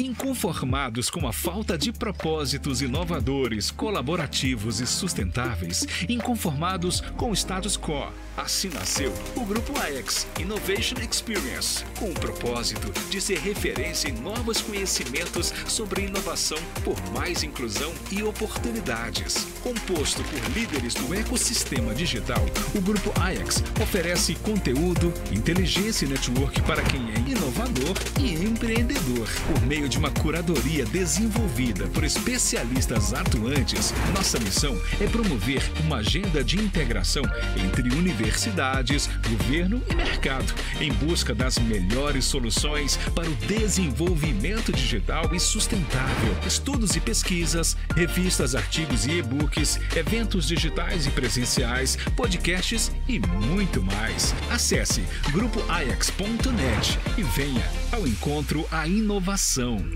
Inconformados com a falta de propósitos inovadores, colaborativos e sustentáveis, inconformados com o status quo, assim nasceu o Grupo AX Innovation Experience, com o propósito de ser referência em novos conhecimentos sobre inovação por mais inclusão e oportunidades. Composto por líderes do ecossistema digital, o Grupo AX oferece conteúdo, inteligência e network para quem é inovador e empreendedor. Por meio de uma curadoria desenvolvida por especialistas atuantes, nossa missão é promover uma agenda de integração entre universidades, governo e mercado, em busca das melhores soluções para o desenvolvimento digital e sustentável. Estudos e pesquisas, revistas, artigos e e-books, eventos digitais e presenciais, podcasts e muito mais. Acesse grupoax.net e venha ao encontro à inovação.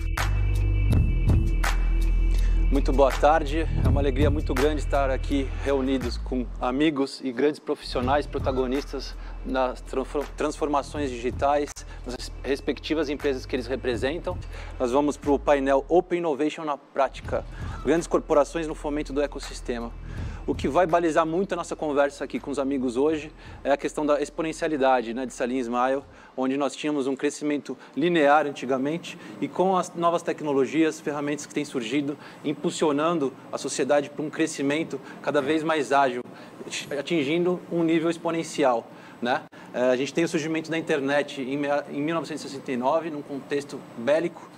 Muito boa tarde, é uma alegria muito grande estar aqui reunidos com amigos e grandes profissionais protagonistas nas transformações digitais, nas respectivas empresas que eles representam. Nós vamos para o painel Open Innovation na prática, grandes corporações no fomento do ecossistema. O que vai balizar muito a nossa conversa aqui com os amigos hoje é a questão da exponencialidade, de Salim Ismail, onde nós tínhamos um crescimento linear antigamente e com as novas tecnologias, ferramentas que têm surgido, impulsionando a sociedade para um crescimento cada vez mais ágil, atingindo um nível exponencial. A gente tem o surgimento da internet em 1969, num contexto bélico,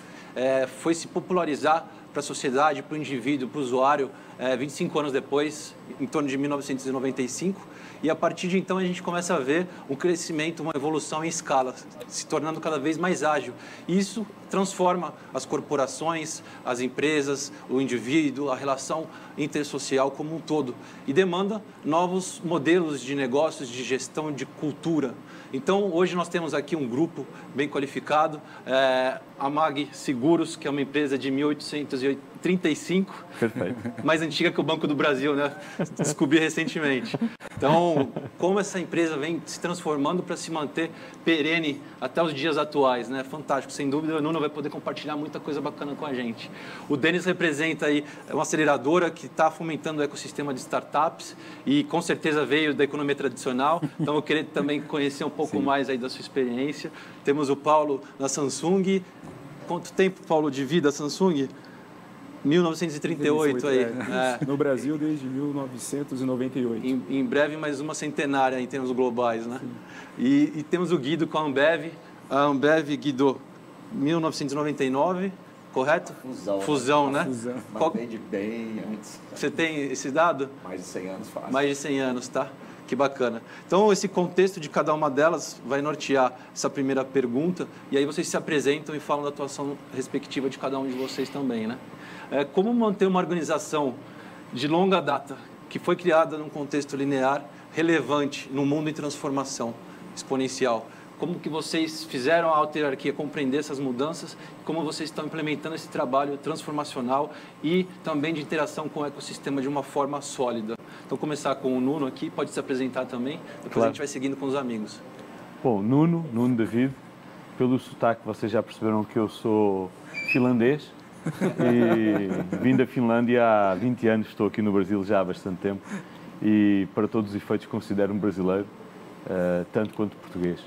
foi se popularizar para a sociedade, para o indivíduo, para o usuário, 25 anos depois, em torno de 1995, e a partir de então a gente começa a ver um crescimento, uma evolução em escala, se tornando cada vez mais ágil. Isso transforma as corporações, as empresas, o indivíduo, a relação intersocial como um todo e demanda novos modelos de negócios, de gestão, de cultura. Então, hoje nós temos aqui um grupo bem qualificado, a MAG Seguros, que é uma empresa de 1835, perfeito, mais antiga que o Banco do Brasil, descobri recentemente. Então, como essa empresa vem se transformando para se manter perene até os dias atuais, Fantástico, sem dúvida, o Nuno vai poder compartilhar muita coisa bacana com a gente. O Denis representa aí uma aceleradora que está fomentando o ecossistema de startups e com certeza veio da economia tradicional, então eu queria também conhecer um pouco mais aí da sua experiência. Temos o Paulo da Samsung. Quanto tempo, Paulo, de vida a Samsung? 1938 aí. No Brasil desde 1998. Em breve mais uma centenária em termos globais, E temos o Guido com a Ambev. A Ambev, Guido, 1999, correto? Fusão, Fusão. Mas vende bem antes. Você tem esse dado? Mais de 100 anos fácil. Mais de 100 anos, tá? Que bacana. Então, esse contexto de cada uma delas vai nortear essa primeira pergunta e aí vocês se apresentam e falam da atuação respectiva de cada um de vocês também, Como manter uma organização de longa data, que foi criada num contexto linear, relevante, num mundo em transformação exponencial? Como que vocês fizeram a autarquia compreender essas mudanças? Como vocês estão implementando esse trabalho transformacional e também de interação com o ecossistema de uma forma sólida? Então, começar com o Nuno aqui, pode se apresentar também, depois a gente vai seguindo com os amigos. Bom, Nuno David, pelo sotaque vocês já perceberam que eu sou finlandês e vim da Finlândia há 20 anos, estou aqui no Brasil já há bastante tempo e para todos os efeitos considero-me brasileiro, tanto quanto português.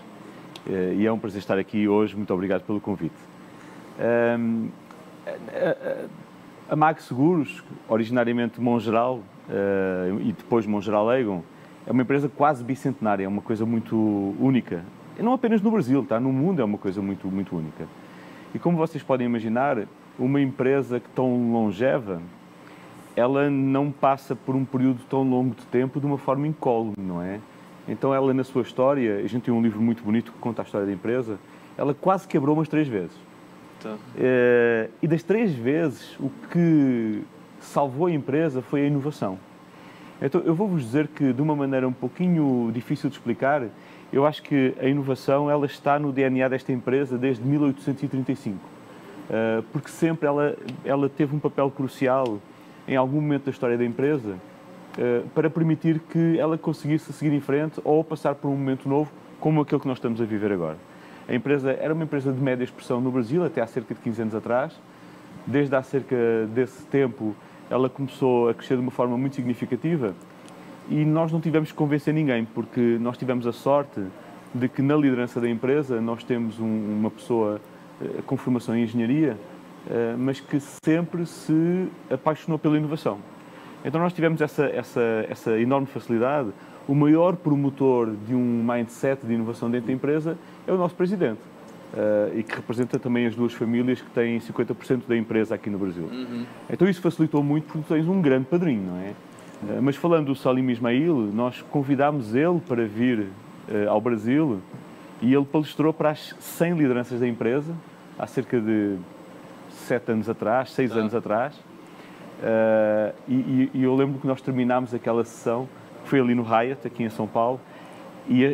E é um prazer estar aqui hoje, muito obrigado pelo convite. A MAG Seguros, originariamente Mongeral e depois Mongeral Aegon, é uma empresa quase bicentenária, é uma coisa muito única. E não apenas no Brasil, no mundo é uma coisa muito única. E como vocês podem imaginar, uma empresa tão longeva, ela não passa por um período tão longo de tempo de uma forma incólume, não é? Então ela, na sua história, a gente tem um livro muito bonito que conta a história da empresa, ela quase quebrou umas 3 vezes. Tá. E das 3 vezes, o que salvou a empresa foi a inovação. Então eu vou-vos dizer que, de uma maneira um pouquinho difícil de explicar, eu acho que a inovação ela está no DNA desta empresa desde 1835. Porque sempre ela teve um papel crucial em algum momento da história da empresa para permitir que ela conseguisse seguir em frente ou passar por um momento novo como aquele que nós estamos a viver agora. A empresa era uma empresa de média expressão no Brasil até há cerca de 15 anos atrás. Desde há cerca desse tempo, ela começou a crescer de uma forma muito significativa e nós não tivemos que convencer ninguém, porque nós tivemos a sorte de que na liderança da empresa nós temos uma pessoa com formação em engenharia, mas que sempre se apaixonou pela inovação. Então nós tivemos essa enorme facilidade. O maior promotor de um mindset de inovação dentro da empresa é o nosso presidente, e que representa também as duas famílias que têm 50% da empresa aqui no Brasil. Então isso facilitou muito porque tens um grande padrinho, não é? Mas falando do Salim Ismail, nós convidámos ele para vir ao Brasil e ele palestrou para as 100 lideranças da empresa há cerca de 7 anos atrás, 6 anos atrás. E eu lembro que nós terminámos aquela sessão, que foi ali no Hyatt, aqui em São Paulo, e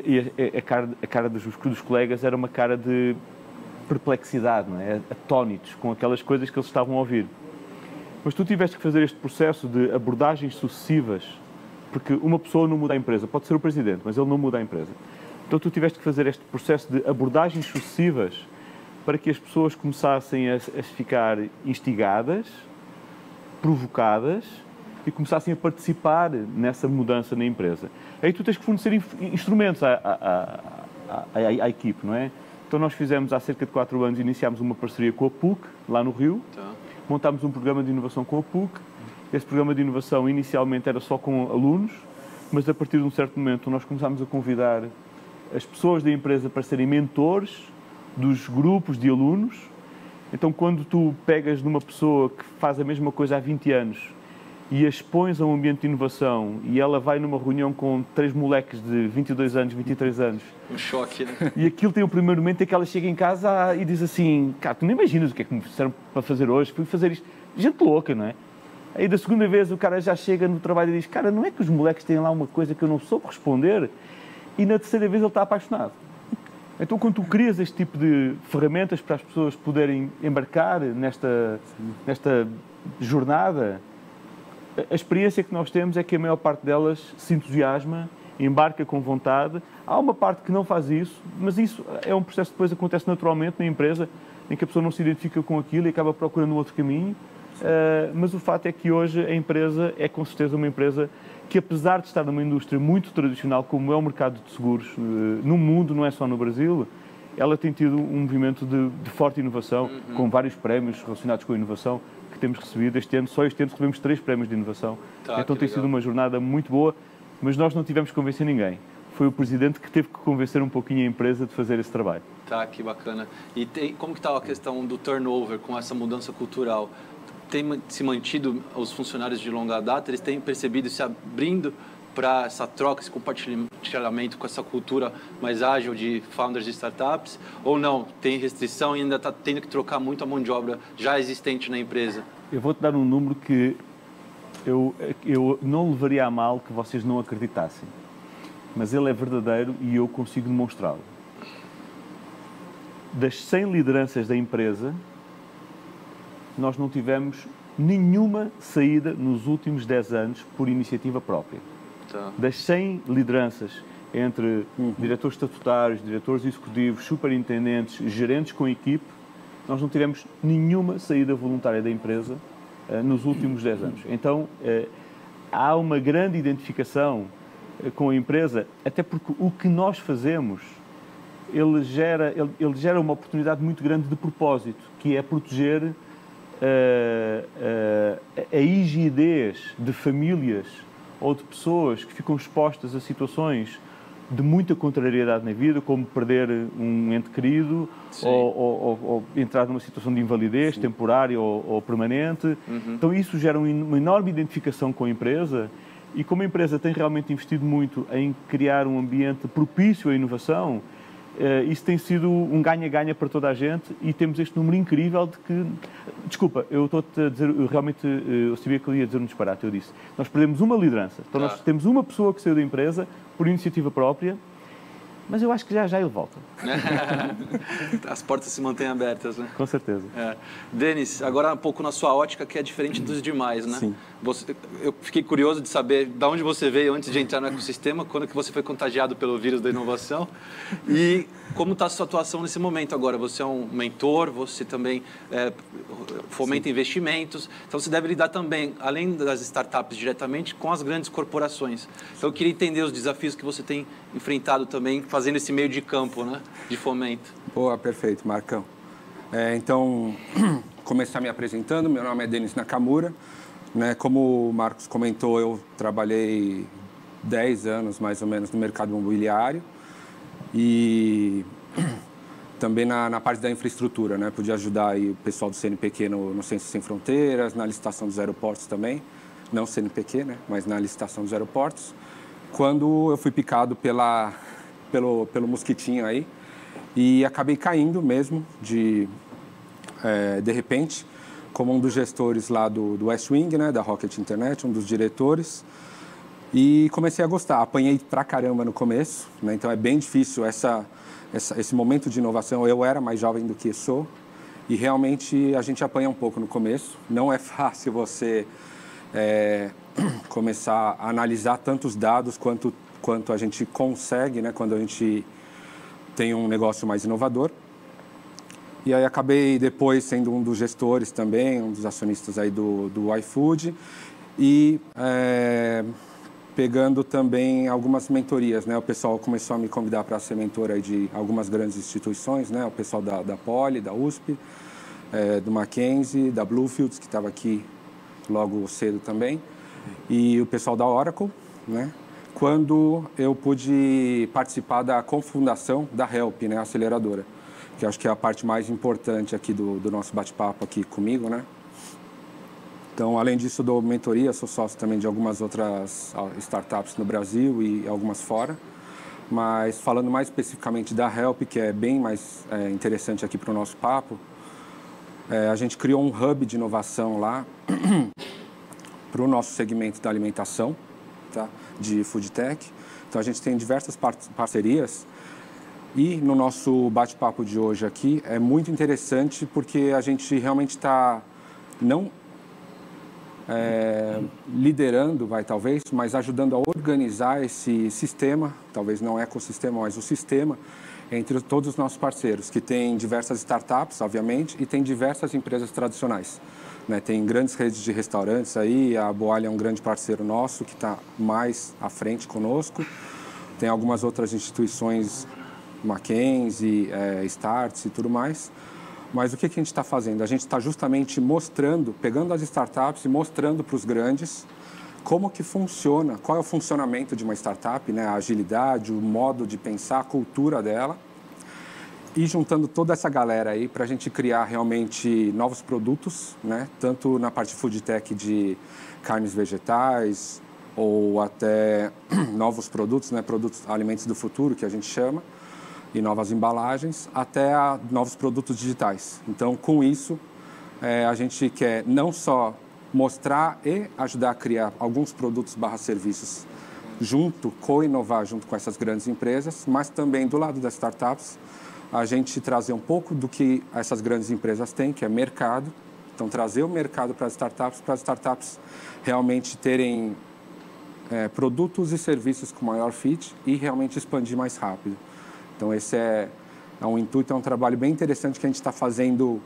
a cara dos colegas era uma cara de perplexidade, não é? Atónitos com aquelas coisas que eles estavam a ouvir. Mas tu tiveste que fazer este processo de abordagens sucessivas, porque uma pessoa não muda a empresa, pode ser o presidente, mas ele não muda a empresa. Então tu tiveste que fazer este processo de abordagens sucessivas para que as pessoas começassem a ficar instigadas, provocadas e começassem a participar nessa mudança na empresa. Aí tu tens que fornecer instrumentos à equipe, não é? Então nós fizemos há cerca de 4 anos, iniciámos uma parceria com a PUC, lá no Rio. Montámos um programa de inovação com a PUC. Esse programa de inovação inicialmente era só com alunos, mas a partir de um certo momento nós começámos a convidar as pessoas da empresa para serem mentores dos grupos de alunos. Então quando tu pegas numa pessoa que faz a mesma coisa há 20 anos e a expões a um ambiente de inovação e ela vai numa reunião com 3 moleques de 22 anos, 23 anos... Um choque, né? E aquilo tem o primeiro momento em que ela chega em casa e diz assim, cara, tu nem imaginas o que é que me fizeram para fazer hoje, fui fazer isto. Gente louca, não é? Aí da segunda vez o cara já chega no trabalho e diz, cara, não é que os moleques têm lá uma coisa que eu não soube responder? E na terceira vez ele está apaixonado. Então, quando tu crias este tipo de ferramentas para as pessoas poderem embarcar nesta jornada, a experiência que nós temos é que a maior parte delas se entusiasma, embarca com vontade. Há uma parte que não faz isso, mas isso é um processo que depois acontece naturalmente na empresa, em que a pessoa não se identifica com aquilo e acaba procurando outro caminho. Mas o fato é que hoje a empresa é com certeza uma empresa que, apesar de estar numa indústria muito tradicional, como é o mercado de seguros no mundo, não é só no Brasil, ela tem tido um movimento de forte inovação, com vários prémios relacionados com a inovação que temos recebido este ano. Só este ano recebemos 3 prémios de inovação. Então tem sido uma jornada muito boa, mas nós não tivemos que convencer ninguém. Foi o presidente que teve que convencer um pouquinho a empresa de fazer esse trabalho. Tá, que bacana. E como que está a questão do turnover com essa mudança cultural? Tem se mantido os funcionários de longa data? Eles têm percebido se abrindo para essa troca, esse compartilhamento com essa cultura mais ágil de founders de startups? Ou não? Tem restrição e ainda está tendo que trocar muito a mão de obra já existente na empresa? Eu vou-te dar um número que eu não levaria a mal que vocês não acreditassem. Mas ele é verdadeiro e eu consigo demonstrá-lo. Das 100 lideranças da empresa, nós não tivemos nenhuma saída nos últimos 10 anos por iniciativa própria. Das 100 lideranças, entre diretores estatutários, diretores executivos, superintendentes, gerentes com equipe, nós não tivemos nenhuma saída voluntária da empresa nos últimos 10 anos. Então, há uma grande identificação com a empresa, até porque o que nós fazemos, ele gera uma oportunidade muito grande de propósito, que é proteger a rigidez de famílias ou de pessoas que ficam expostas a situações de muita contrariedade na vida, como perder um ente querido ou entrar numa situação de invalidez temporária ou permanente. Então isso gera uma enorme identificação com a empresa, e como a empresa tem realmente investido muito em criar um ambiente propício à inovação, isso tem sido um ganha-ganha para toda a gente, e temos este número incrível de que... Desculpa, eu estou-te a dizer, eu sabia que eu ia dizer um disparate, eu disse. Nós perdemos uma liderança, então nós temos uma pessoa que saiu da empresa por iniciativa própria, mas eu acho que já ele volta. As portas se mantêm abertas, né? Com certeza. Denis, agora um pouco na sua ótica, que é diferente dos demais, né? Sim. Eu fiquei curioso de saber de onde você veio antes de entrar no ecossistema, quando que você foi contagiado pelo vírus da inovação e como está a sua atuação nesse momento agora. Você é um mentor, você também fomenta investimentos, então você deve lidar também, além das startups diretamente, com as grandes corporações. Então eu queria entender os desafios que você tem enfrentado também, fazendo esse meio de campo, né, de fomento. Boa, perfeito, Marcão. Então, começar me apresentando, meu nome é Denis Nakamura. Né, como o Marcos comentou, eu trabalhei 10 anos, mais ou menos, no mercado imobiliário e também na parte da infraestrutura, né? Pude ajudar aí o pessoal do CNPq no Ciências Sem Fronteiras, na licitação dos aeroportos também, não CNPq, né? Mas na licitação dos aeroportos. Quando eu fui picado pelo mosquitinho aí e acabei caindo mesmo de repente, como um dos gestores lá do West Wing, né, da Rocket Internet, um dos diretores, e comecei a gostar. Apanhei pra caramba no começo, né, então é bem difícil esse momento de inovação. Eu era mais jovem do que sou e realmente a gente apanha um pouco no começo. Não é fácil você começar a analisar tantos dados quanto a gente consegue, né, quando a gente tem um negócio mais inovador. E aí acabei depois sendo um dos gestores também, um dos acionistas aí do iFood e pegando também algumas mentorias, né? O pessoal começou a me convidar para ser mentor aí de algumas grandes instituições, né? O pessoal da Poli, da USP, do Mackenzie, da Bluefields, que estava aqui logo cedo também, e o pessoal da Oracle, né? Quando eu pude participar da cofundação da Help, né? A aceleradora, que acho que é a parte mais importante aqui do nosso bate-papo aqui comigo, né? Então, além disso, dou mentoria, sou sócio também de algumas outras startups no Brasil e algumas fora. Mas falando mais especificamente da Help, que é bem mais interessante aqui para o nosso papo, a gente criou um hub de inovação lá para o nosso segmento da alimentação, tá? De food tech. Então, a gente tem diversas parcerias. E no nosso bate-papo de hoje aqui é muito interessante porque a gente realmente está não liderando, talvez, mas ajudando a organizar esse sistema, talvez não ecossistema, mas o sistema, entre todos os nossos parceiros, que tem diversas startups, obviamente, e tem diversas empresas tradicionais. Né? Tem grandes redes de restaurantes aí, a Boalha é um grande parceiro nosso, que está mais à frente conosco. Tem algumas outras instituições, Mackenzie, Starts e tudo mais. Mas o que a gente está fazendo? A gente está justamente mostrando, pegando as startups e mostrando para os grandes como que funciona, qual é o funcionamento de uma startup, né? A agilidade, o modo de pensar, a cultura dela. E juntando toda essa galera aí para a gente criar realmente novos produtos, né? Tanto na parte food tech de carnes vegetais ou até novos produtos, né? Produtos, alimentos do futuro, que a gente chama, e novas embalagens, até novos produtos digitais. Então, com isso, a gente quer não só mostrar e ajudar a criar alguns produtos / serviços co-inovar junto com essas grandes empresas, mas também do lado das startups, a gente trazer um pouco do que essas grandes empresas têm, que é mercado. Então, trazer o mercado para as startups realmente terem produtos e serviços com maior fit e realmente expandir mais rápido. Então, esse é um intuito, é um trabalho bem interessante que a gente está fazendo.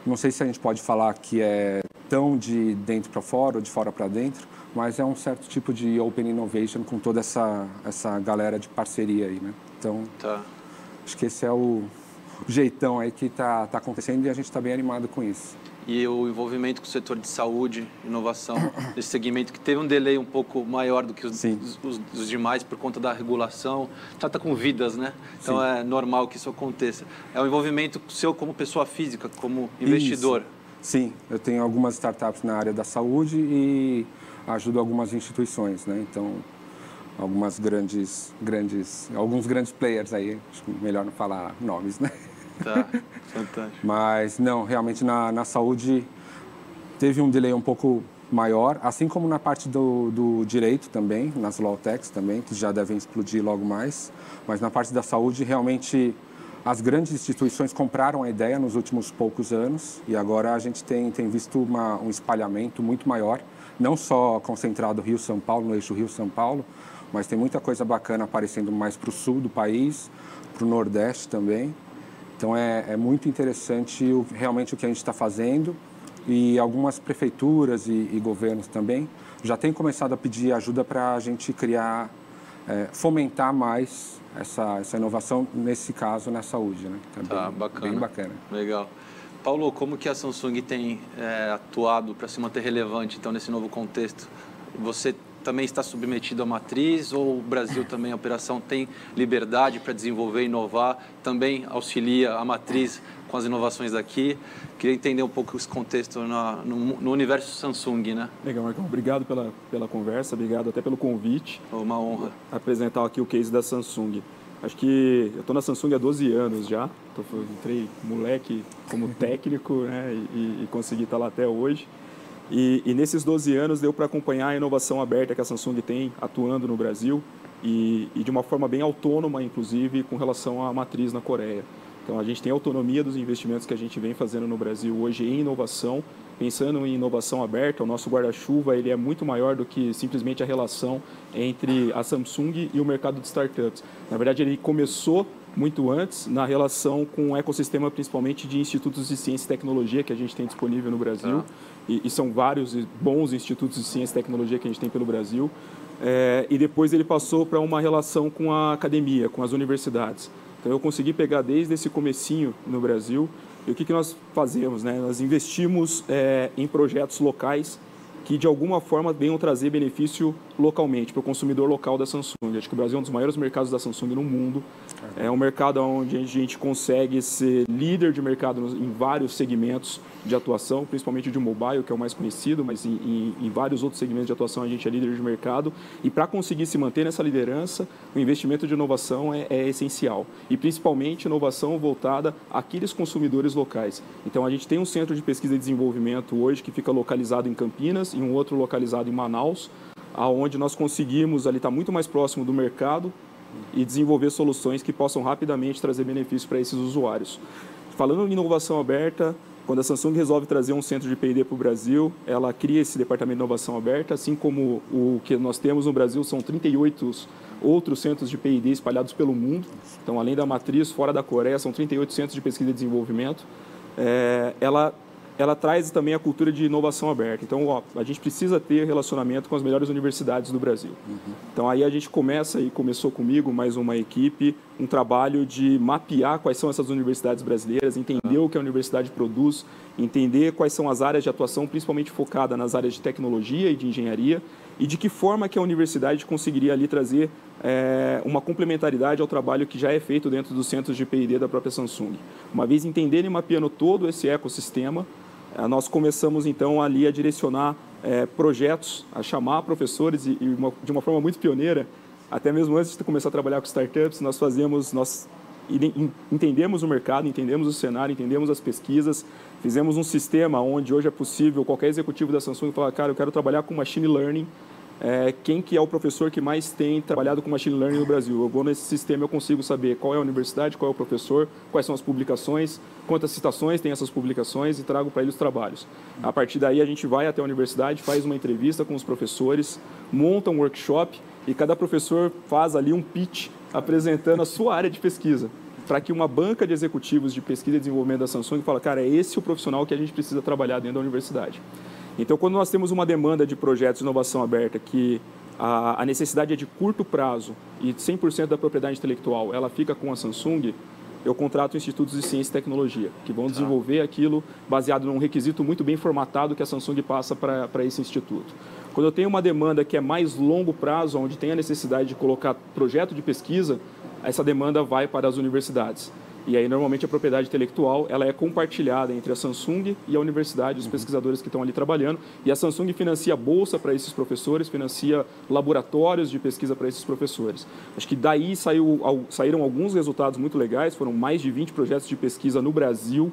Não sei se a gente pode falar que é tão de dentro para fora ou de fora para dentro, mas é um certo tipo de open innovation com toda essa galera de parceria aí, né? Então, acho que esse é o jeitão aí que está acontecendo e a gente está bem animado com isso. E o envolvimento com o setor de saúde, inovação, esse segmento que teve um delay um pouco maior do que os demais por conta da regulação, trata com vidas, né? Então Sim. É normal que isso aconteça. É um envolvimento seu como pessoa física, como investidor. Isso. Sim, eu tenho algumas startups na área da saúde e ajudo algumas instituições, né? Então, alguns grandes players aí, acho que melhor não falar nomes, né? Tá, fantástico. Mas, não, realmente na saúde teve um delay um pouco maior, assim como na parte do direito também, nas law techs também, que já devem explodir logo mais. Mas na parte da saúde, realmente, as grandes instituições compraram a ideia nos últimos poucos anos e agora a gente tem visto um espalhamento muito maior, não só concentrado Rio-São Paulo, no eixo Rio-São Paulo, mas tem muita coisa bacana aparecendo mais para o sul do país, para o Nordeste também. Então, é muito interessante realmente o que a gente está fazendo. E algumas prefeituras e governos também já têm começado a pedir ajuda para a gente criar, fomentar mais essa inovação, nesse caso, na saúde, né? Tá, bacana. Bem bacana. Legal. Paulo, como que a Samsung tem atuado para se manter relevante, então, nesse novo contexto? Você também está submetido à matriz ou o Brasil também, a operação, tem liberdade para desenvolver e inovar, também auxilia a matriz com as inovações daqui? Queria entender um pouco esse contexto no universo Samsung, né? Legal, Marcão. Obrigado pela conversa, obrigado até pelo convite. Uma honra. Apresentar aqui o case da Samsung. Acho que eu estou na Samsung há 12 anos já, entrei moleque como técnico, né, e consegui estar lá até hoje. E nesses 12 anos deu para acompanhar a inovação aberta que a Samsung tem atuando no Brasil e de uma forma bem autônoma, inclusive, com relação à matriz na Coreia. Então, a gente tem autonomia dos investimentos que a gente vem fazendo no Brasil hoje em inovação. Pensando em inovação aberta, o nosso guarda-chuva ele é muito maior do que simplesmente a relação entre a Samsung e o mercado de startups. Na verdade, ele começou muito antes na relação com o ecossistema, principalmente de institutos de ciência e tecnologia que a gente tem disponível no Brasil. E são vários bons institutos de ciência e tecnologia que a gente tem pelo Brasil. E depois ele passou para uma relação com a academia, com as universidades. Então, eu consegui pegar desde esse comecinho no Brasil. E o que nós fazemos, né? Nós investimos em projetos locais que, de alguma forma, venham trazer benefício localmente, para o consumidor local da Samsung. Acho que o Brasil é um dos maiores mercados da Samsung no mundo. É um mercado onde a gente consegue ser líder de mercado em vários segmentos de atuação, principalmente de mobile, que é o mais conhecido, mas em vários outros segmentos de atuação a gente é líder de mercado. E para conseguir se manter nessa liderança, o investimento de inovação é essencial. E principalmente inovação voltada àqueles consumidores locais. Então a gente tem um centro de pesquisa e desenvolvimento hoje que fica localizado em Campinas e um outro localizado em Manaus, aonde nós conseguimos ali estar muito mais próximo do mercado e desenvolver soluções que possam rapidamente trazer benefícios para esses usuários. Falando em inovação aberta, quando a Samsung resolve trazer um centro de P&D para o Brasil, ela cria esse departamento de inovação aberta, assim como o que nós temos no Brasil são 38 outros centros de P&D espalhados pelo mundo. Então, além da matriz, fora da Coreia, são 38 centros de pesquisa e desenvolvimento. Ela traz também a cultura de inovação aberta. Então, a gente precisa ter relacionamento com as melhores universidades do Brasil. Então, aí a gente começou comigo, mais uma equipe, um trabalho de mapear quais são essas universidades brasileiras, entender o que a universidade produz, entender quais são as áreas de atuação, principalmente focada nas áreas de tecnologia e de engenharia, e de que forma que a universidade conseguiria ali trazer uma complementaridade ao trabalho que já é feito dentro dos centros de P&D da própria Samsung. Uma vez entendendo e mapeando todo esse ecossistema, nós começamos então ali a direcionar projetos, a chamar professores de uma forma muito pioneira, até mesmo antes de começar a trabalhar com startups, nós entendemos o mercado, entendemos o cenário, entendemos as pesquisas, fizemos um sistema onde hoje é possível qualquer executivo da Samsung falar, cara, eu quero trabalhar com machine learning, quem que é o professor que mais tem trabalhado com machine learning no Brasil. Eu vou nesse sistema, eu consigo saber qual é a universidade, qual é o professor, quais são as publicações, quantas citações tem essas publicações e trago para ele os trabalhos. A partir daí, a gente vai até a universidade, faz uma entrevista com os professores, monta um workshop e cada professor faz ali um pitch apresentando a sua área de pesquisa, para que uma banca de executivos de pesquisa e desenvolvimento da Samsung fale, cara, é esse o profissional que a gente precisa trabalhar dentro da universidade. Então, quando nós temos uma demanda de projetos de inovação aberta que a necessidade é de curto prazo e 100% da propriedade intelectual ela fica com a Samsung, eu contrato institutos de ciência e tecnologia, que vão desenvolver aquilo baseado num requisito muito bem formatado que a Samsung passa para esse instituto. Quando eu tenho uma demanda que é mais longo prazo, onde tem a necessidade de colocar projeto de pesquisa, essa demanda vai para as universidades. E aí, normalmente, a propriedade intelectual ela é compartilhada entre a Samsung e a universidade, os pesquisadores que estão ali trabalhando. E a Samsung financia bolsa para esses professores, financia laboratórios de pesquisa para esses professores. Acho que daí saíram alguns resultados muito legais, foram mais de 20 projetos de pesquisa no Brasil,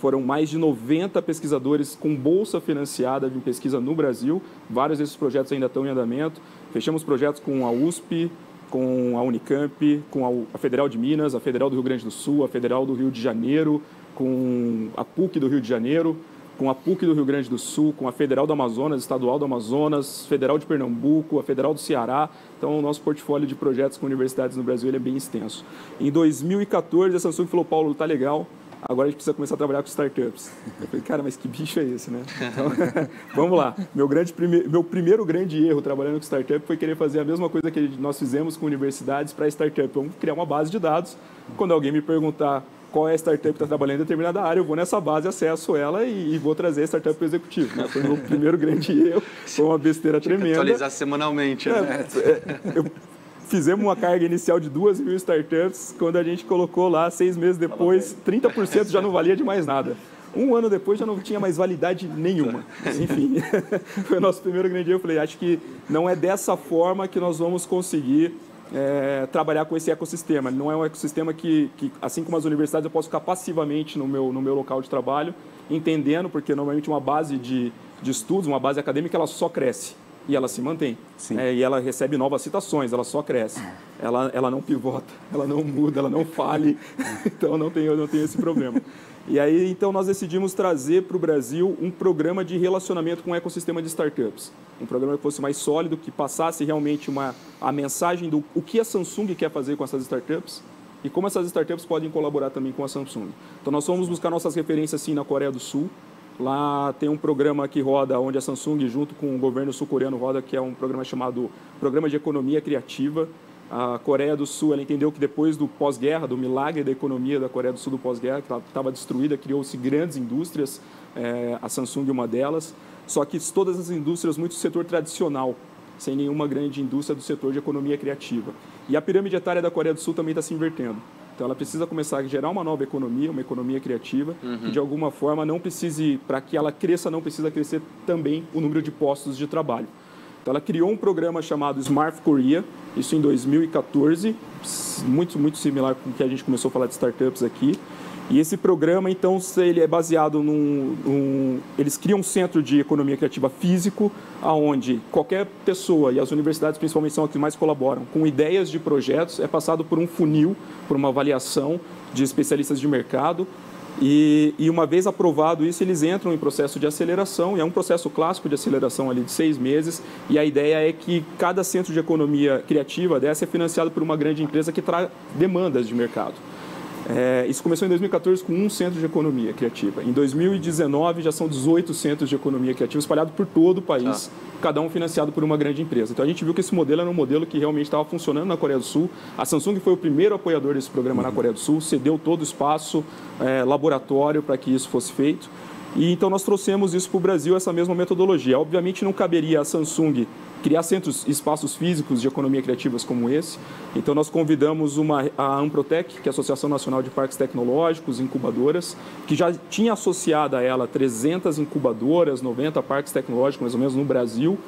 Foram mais de 90 pesquisadores com bolsa financiada de pesquisa no Brasil. Vários desses projetos ainda estão em andamento. Fechamos projetos com a USP, com a Unicamp, com a Federal de Minas, a Federal do Rio Grande do Sul, a Federal do Rio de Janeiro, com a PUC do Rio de Janeiro, com a PUC do Rio Grande do Sul, com a Federal do Amazonas, Estadual do Amazonas, Federal de Pernambuco, a Federal do Ceará. Então, o nosso portfólio de projetos com universidades no Brasil ele é bem extenso. Em 2014, a Samsung falou, Paulo, tá legal, agora a gente precisa começar a trabalhar com startups. Eu falei, cara, mas que bicho é esse, né? Então, vamos lá. Meu primeiro grande erro trabalhando com startup foi querer fazer a mesma coisa que nós fizemos com universidades para startup. Vamos criar uma base de dados. Quando alguém me perguntar qual é a startup que está trabalhando em determinada área, eu vou nessa base, acesso ela e vou trazer a startup para o executivo. Né? Foi o meu primeiro grande erro, foi uma besteira tremenda. Atualizar semanalmente. Né? Fizemos uma carga inicial de 2.000 startups, quando a gente colocou lá, 6 meses depois, 30% já não valia de mais nada. Um ano depois já não tinha mais validade nenhuma. Enfim, foi o nosso primeiro grande erro. Eu falei, acho que não é dessa forma que nós vamos conseguir trabalhar com esse ecossistema. Não é um ecossistema que, assim como as universidades, eu posso ficar passivamente no meu local de trabalho, entendendo, porque normalmente uma base de estudos, uma base acadêmica, ela só cresce. E ela se mantém. E ela recebe novas citações, ela só cresce. Ela não pivota, ela não muda, ela não fale. Então, eu não tenho esse problema. E aí, então, nós decidimos trazer para o Brasil um programa de relacionamento com o ecossistema de startups. Um programa que fosse mais sólido, que passasse realmente a mensagem do o que a Samsung quer fazer com essas startups e como essas startups podem colaborar também com a Samsung. Então, nós fomos buscar nossas referências, sim, na Coreia do Sul. Lá tem um programa que roda, onde a Samsung, junto com o governo sul-coreano, roda, que é um programa chamado Programa de Economia Criativa. A Coreia do Sul, ela entendeu que depois do pós-guerra, do milagre da economia da Coreia do Sul do pós-guerra, que estava destruída, criou-se grandes indústrias, a Samsung é uma delas, só que todas as indústrias muito do setor tradicional, sem nenhuma grande indústria do setor de economia criativa. E a pirâmide etária da Coreia do Sul também está se invertendo. Então, ela precisa começar a gerar uma nova economia, uma economia criativa, que de alguma forma não precise, para que ela cresça, não precisa crescer também o número de postos de trabalho. Então, ela criou um programa chamado Smart Korea, isso em 2014, muito similar com o que a gente começou a falar de startups aqui. E esse programa, então, ele é baseado eles criam um centro de economia criativa físico, onde qualquer pessoa, e as universidades principalmente são as que mais colaboram, com ideias de projetos, é passado por um funil, por uma avaliação de especialistas de mercado, e uma vez aprovado isso, eles entram em processo de aceleração, e é um processo clássico de aceleração ali de 6 meses, e a ideia é que cada centro de economia criativa dessa é financiado por uma grande empresa que traz demandas de mercado. Isso começou em 2014 com um centro de economia criativa. Em 2019 já são 18 centros de economia criativa espalhados por todo o país, cada um financiado por uma grande empresa. Então a gente viu que esse modelo era um modelo que realmente estava funcionando na Coreia do Sul. A Samsung foi o primeiro apoiador desse programa na Coreia do Sul, cedeu todo o espaço, laboratório para que isso fosse feito. E então nós trouxemos isso para o Brasil, essa mesma metodologia. Obviamente não caberia a Samsung criar espaços físicos de economia criativas como esse. Então nós convidamos a Amprotec, que é a Associação Nacional de Parques Tecnológicos, incubadoras, que já tinha associado a ela 300 incubadoras, 90 parques tecnológicos mais ou menos no Brasil,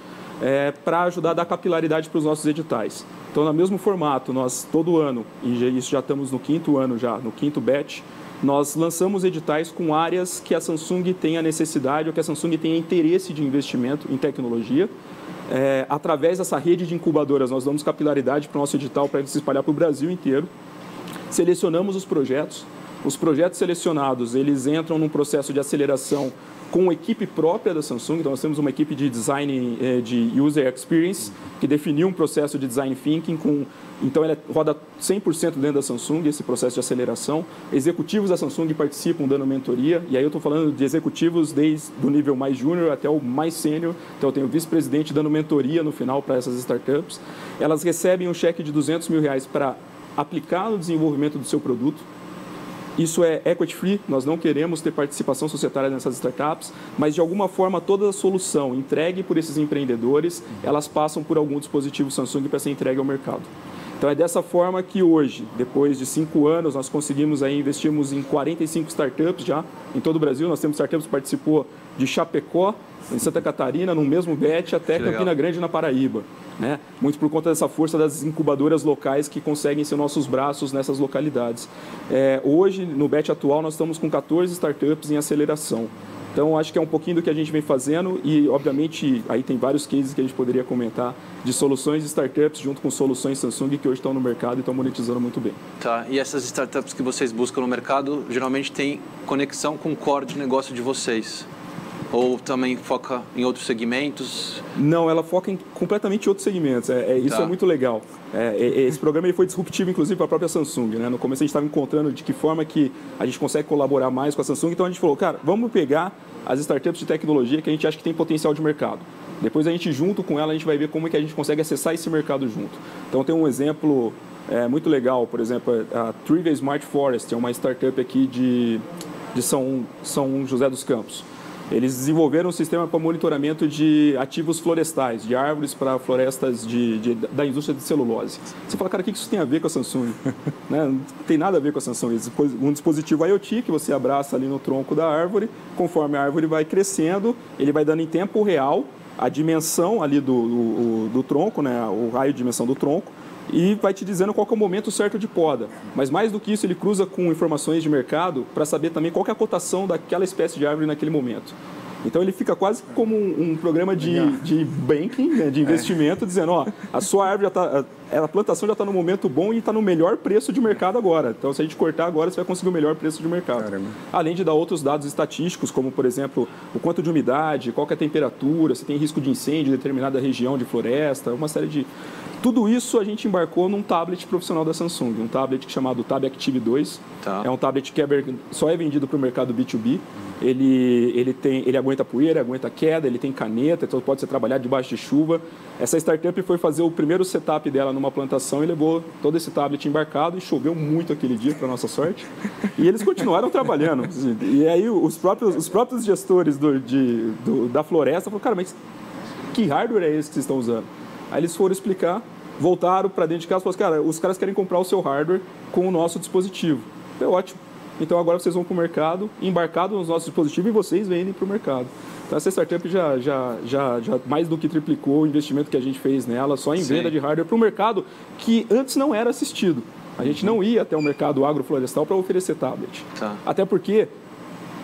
para ajudar a dar capilaridade para os nossos editais. Então no mesmo formato, nós todo ano, e isso já estamos no 5º ano já, no 5º batch, nós lançamos editais com áreas que a Samsung tem a necessidade ou que a Samsung tem interesse de investimento em tecnologia. Através dessa rede de incubadoras, nós damos capilaridade para o nosso edital para ele se espalhar para o Brasil inteiro. Selecionamos os projetos. Os projetos selecionados, eles entram num processo de aceleração com equipe própria da Samsung. Então, nós temos uma equipe de design de user experience que definiu um processo de design thinking então, ela roda 100% dentro da Samsung, esse processo de aceleração. Executivos da Samsung participam dando mentoria, e aí eu estou falando de executivos desde o nível mais júnior até o mais sênior. Então, eu tenho o vice-presidente dando mentoria no final para essas startups. Elas recebem um cheque de R$200 mil para aplicar no desenvolvimento do seu produto. Isso é equity free, nós não queremos ter participação societária nessas startups, mas de alguma forma toda a solução entregue por esses empreendedores, elas passam por algum dispositivo Samsung para ser entregue ao mercado. Então é dessa forma que hoje, depois de 5 anos, nós conseguimos aí, investimos em 45 startups já em todo o Brasil. Nós temos startups que participou de Chapecó, em Santa Catarina, no mesmo BET, até Campina Grande, na Paraíba. Né? Muito por conta dessa força das incubadoras locais que conseguem ser nossos braços nessas localidades. Hoje, no BET atual, nós estamos com 14 startups em aceleração. Então, acho que é um pouquinho do que a gente vem fazendo e, obviamente, aí tem vários cases que a gente poderia comentar de soluções de startups junto com soluções Samsung que hoje estão no mercado e estão monetizando muito bem. Tá, e essas startups que vocês buscam no mercado, geralmente tem conexão com o core de negócio de vocês? Ou também foca em outros segmentos? Não, ela foca em completamente outros segmentos. Isso é muito legal. Esse programa ele foi disruptivo, inclusive, para a própria Samsung. Né? No começo a gente estava encontrando de que forma que a gente consegue colaborar mais com a Samsung. Então a gente falou, cara, vamos pegar as startups de tecnologia que a gente acha que tem potencial de mercado. Depois a gente, junto com ela, a gente vai ver como é que a gente consegue acessar esse mercado junto. Então tem um exemplo muito legal, por exemplo, a Trivia Smart Forest, é uma startup aqui de São José dos Campos. Eles desenvolveram um sistema para monitoramento de ativos florestais, de árvores para florestas da indústria de celulose. Você fala, cara, o que isso tem a ver com a Samsung? Né? Não tem nada a ver com a Samsung. Um dispositivo IoT que você abraça ali no tronco da árvore, conforme a árvore vai crescendo, ele vai dando em tempo real a dimensão ali do tronco, né? O raio de dimensão do tronco, e vai te dizendo qual que é o momento certo de poda. Mas mais do que isso, ele cruza com informações de mercado para saber também qual que é a cotação daquela espécie de árvore naquele momento. Então ele fica quase como um programa de banking, né, de investimento, dizendo, ó, a sua árvore já está, a plantação já está no momento bom e está no melhor preço de mercado agora. Então se a gente cortar agora, você vai conseguir o melhor preço de mercado. Caramba. Além de dar outros dados estatísticos, como por exemplo, o quanto de umidade, qual que é a temperatura, se tem risco de incêndio em determinada região de floresta, uma série de... Tudo isso a gente embarcou num tablet profissional da Samsung, um tablet chamado Tab Active 2. Tá. É um tablet que só é vendido para o mercado B2B. Ele aguenta poeira, aguenta queda, ele tem caneta, então pode ser trabalhado debaixo de chuva. Essa startup foi fazer o primeiro setup dela numa plantação e levou todo esse tablet embarcado e choveu muito aquele dia, para nossa sorte. E eles continuaram trabalhando. E aí os próprios gestores da floresta falaram, cara, mas que hardware é esse que vocês estão usando? Aí eles foram explicar, voltaram para dentro de casa e falaram, cara, os caras querem comprar o seu hardware com o nosso dispositivo. É ótimo. Então agora vocês vão para o mercado, embarcado nos nossos dispositivos e vocês vendem para o mercado. Então essa startup já mais do que triplicou o investimento que a gente fez nela, só em venda de hardware para o mercado que antes não era assistido. A gente não ia até o mercado agroflorestal para oferecer tablet. Tá. Até porque,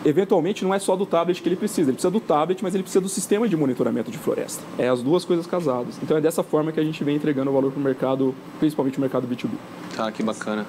eventualmente, não é só do tablet que ele precisa do tablet, mas ele precisa do sistema de monitoramento de floresta. É as duas coisas casadas. Então é dessa forma que a gente vem entregando o valor para o mercado, principalmente o mercado B2B. Tá, que bacana.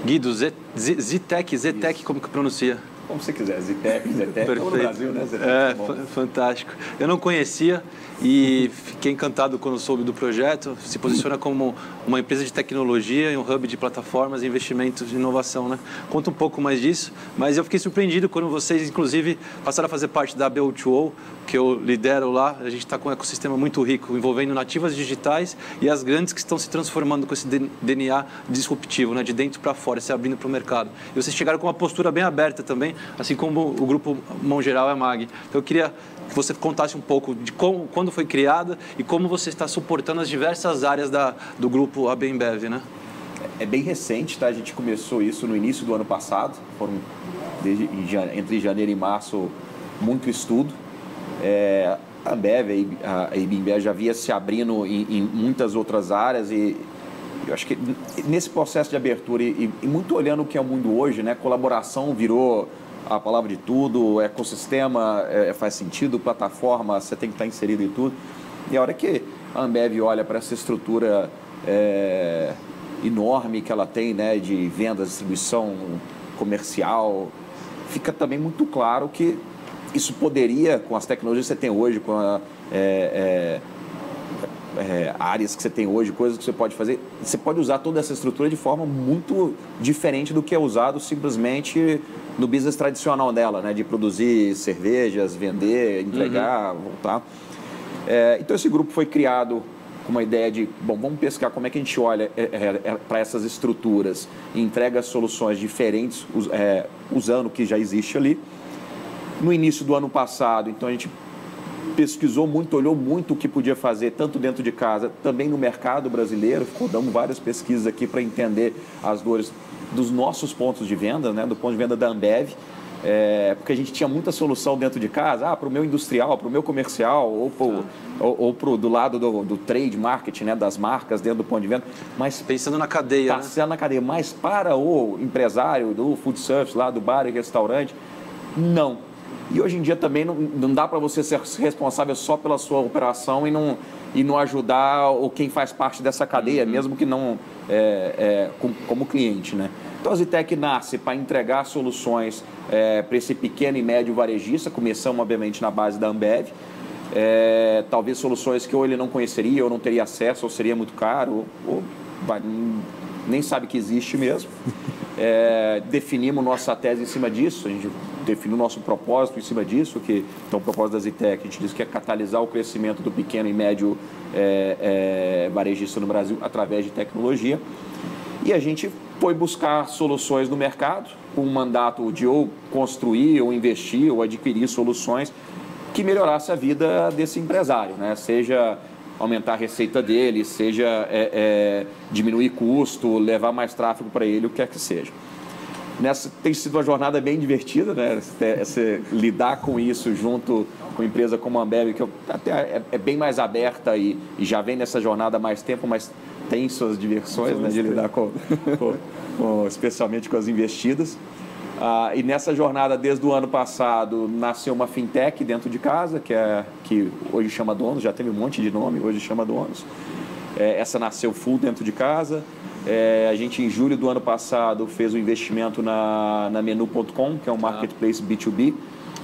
Guido, Zetec, como que pronuncia? Como você quiser, Zetec, estamos no Brasil, né? Zetec, fantástico. Eu não conhecia e fiquei encantado quando soube do projeto. Se posiciona como uma empresa de tecnologia e um hub de plataformas e investimentos de inovação, né? Conta um pouco mais disso, mas eu fiquei surpreendido quando vocês, inclusive, passaram a fazer parte da BO2O, que eu lidero lá. A gente está com um ecossistema muito rico, envolvendo nativas digitais e as grandes que estão se transformando com esse DNA disruptivo, né? De dentro para fora, se abrindo para o mercado. E vocês chegaram com uma postura bem aberta também, assim como o grupo Mão Geral é a MAG. Então eu queria que você contasse um pouco de quando foi criada e como você está suportando as diversas áreas do grupo AB InBev, né? É bem recente, tá? A gente começou isso no início do ano passado, foram entre janeiro e março muito estudo. A Ambev, a AB InBev já via se abrindo em muitas outras áreas e eu acho que nesse processo de abertura e muito olhando o que é o mundo hoje, né? Colaboração virou a palavra de tudo, ecossistema faz sentido, plataforma, você tem que estar inserido em tudo. E a hora que a Ambev olha para essa estrutura enorme que ela tem, né, de vendas, distribuição comercial, fica também muito claro que isso poderia, com as tecnologias que você tem hoje, com áreas que você tem hoje, coisas que você pode fazer, você pode usar toda essa estrutura de forma muito diferente do que é usado simplesmente no business tradicional dela, né? De produzir cervejas, vender, entregar, voltar. Então esse grupo foi criado com uma ideia de, bom, vamos pescar como é que a gente olha para essas estruturas e entrega soluções diferentes usando o que já existe ali. No início do ano passado, então a gente pesquisou muito, olhou muito o que podia fazer, tanto dentro de casa, também no mercado brasileiro. Rodamos várias pesquisas aqui para entender as dores dos nossos pontos de venda, né, do ponto de venda da Ambev. Porque a gente tinha muita solução dentro de casa, para o meu industrial, para o meu comercial, ou do lado do trade marketing, né, das marcas dentro do ponto de venda. Mas pensando na cadeia, pensando na cadeia, mas para o empresário do food service, lá do bar e restaurante, não. E hoje em dia também não dá para você ser responsável só pela sua operação e não ajudar quem faz parte dessa cadeia, mesmo que não como cliente, né? Então a Zitec nasce para entregar soluções para esse pequeno e médio varejista, começamos obviamente na base da Ambev, talvez soluções que ou ele não conheceria, ou não teria acesso, ou seria muito caro, ou nem sabe que existe mesmo. Definimos nossa tese em cima disso, a gente definiu nosso propósito em cima disso, então o propósito da Zitec, a gente diz que é catalisar o crescimento do pequeno e médio varejista no Brasil através de tecnologia. E a gente foi buscar soluções no mercado, com um mandato de ou construir, ou investir, ou adquirir soluções que melhorasse a vida desse empresário, né? Seja aumentar a receita dele, seja diminuir custo, levar mais tráfego para ele, o que quer que seja. Tem sido uma jornada bem divertida, né? Lidar com isso junto com uma empresa como a Ambev, que até é bem mais aberta e já vem nessa jornada há mais tempo, mas tem suas diversões, né, de lidar especialmente com as investidas. E nessa jornada, desde o ano passado, nasceu uma fintech dentro de casa, que hoje chama Donos, já teve um monte de nome, hoje chama Donos. Essa nasceu full dentro de casa. A gente, em julho do ano passado, fez um investimento na Menu.com, que é um marketplace B2B.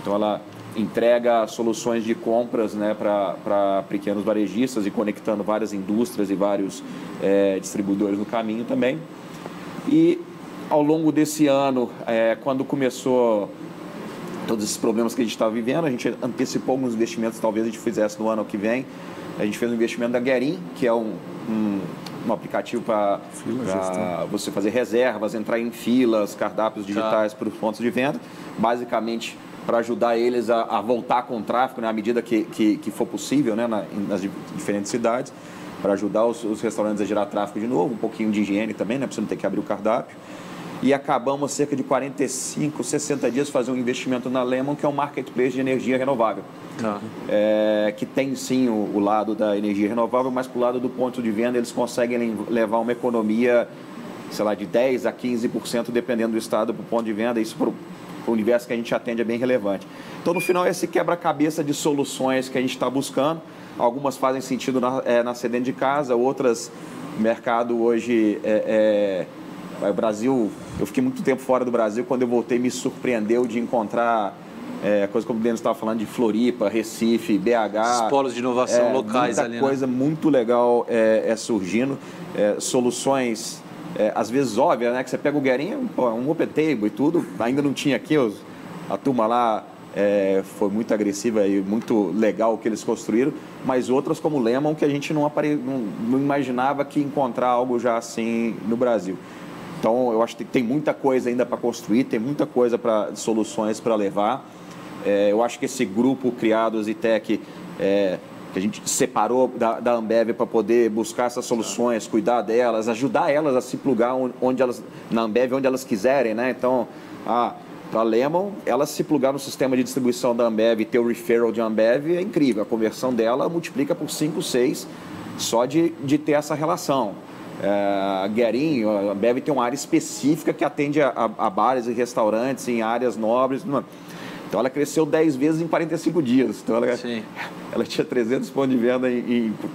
Então, ela entrega soluções de compras, né, para pequenos varejistas e conectando várias indústrias e vários distribuidores no caminho também. E ao longo desse ano, quando começou todos esses problemas que a gente estava vivendo, a gente antecipou alguns investimentos, talvez a gente fizesse no ano que vem. A gente fez um investimento da Guerin, que é um aplicativo para você fazer reservas, entrar em filas, cardápios digitais para os pontos de venda, basicamente para ajudar eles a voltar com o tráfego, né, à medida que for possível, né, nas diferentes cidades, para ajudar os restaurantes a gerar tráfego de novo, um pouquinho de higiene também, né, para você não ter que abrir o cardápio. E acabamos cerca de 45, 60 dias fazer um investimento na Lemon, que é um marketplace de energia renovável. Que tem sim o lado da energia renovável, mas para o lado do ponto de venda eles conseguem levar uma economia, sei lá, de 10% a 15%, dependendo do estado, para o ponto de venda. Isso para o universo que a gente atende é bem relevante. Então, no final, esse quebra-cabeça de soluções que a gente está buscando. Algumas fazem sentido nascer dentro de casa, outras, o mercado hoje o Brasil, eu fiquei muito tempo fora do Brasil, quando eu voltei me surpreendeu de encontrar coisa como o Denis estava falando de Floripa, Recife, BH. Os polos de inovação locais ali, muita coisa muito legal surgindo, soluções às vezes óbvias, né? Que você pega o Guerin, um open table e tudo, ainda não tinha aqui, a turma lá foi muito agressiva e muito legal o que eles construíram, mas outras como o Lemon, que a gente não imaginava que encontrar algo já assim no Brasil. Então, eu acho que tem muita coisa ainda para construir, tem muita coisa soluções para levar. Eu acho que esse grupo criado, a Zitec, que a gente separou da Ambev para poder buscar essas soluções, cuidar delas, ajudar elas a se plugar na Ambev onde elas quiserem, né? Então, para a Lemon, ela se plugar no sistema de distribuição da Ambev e ter o referral de Ambev é incrível. A conversão dela multiplica por 5, 6 só de ter essa relação. A Guerin, a Ambev tem uma área específica que atende a bares e restaurantes em áreas nobres. Então, ela cresceu 10 vezes em 45 dias. Então, ela tinha 300 pontos de venda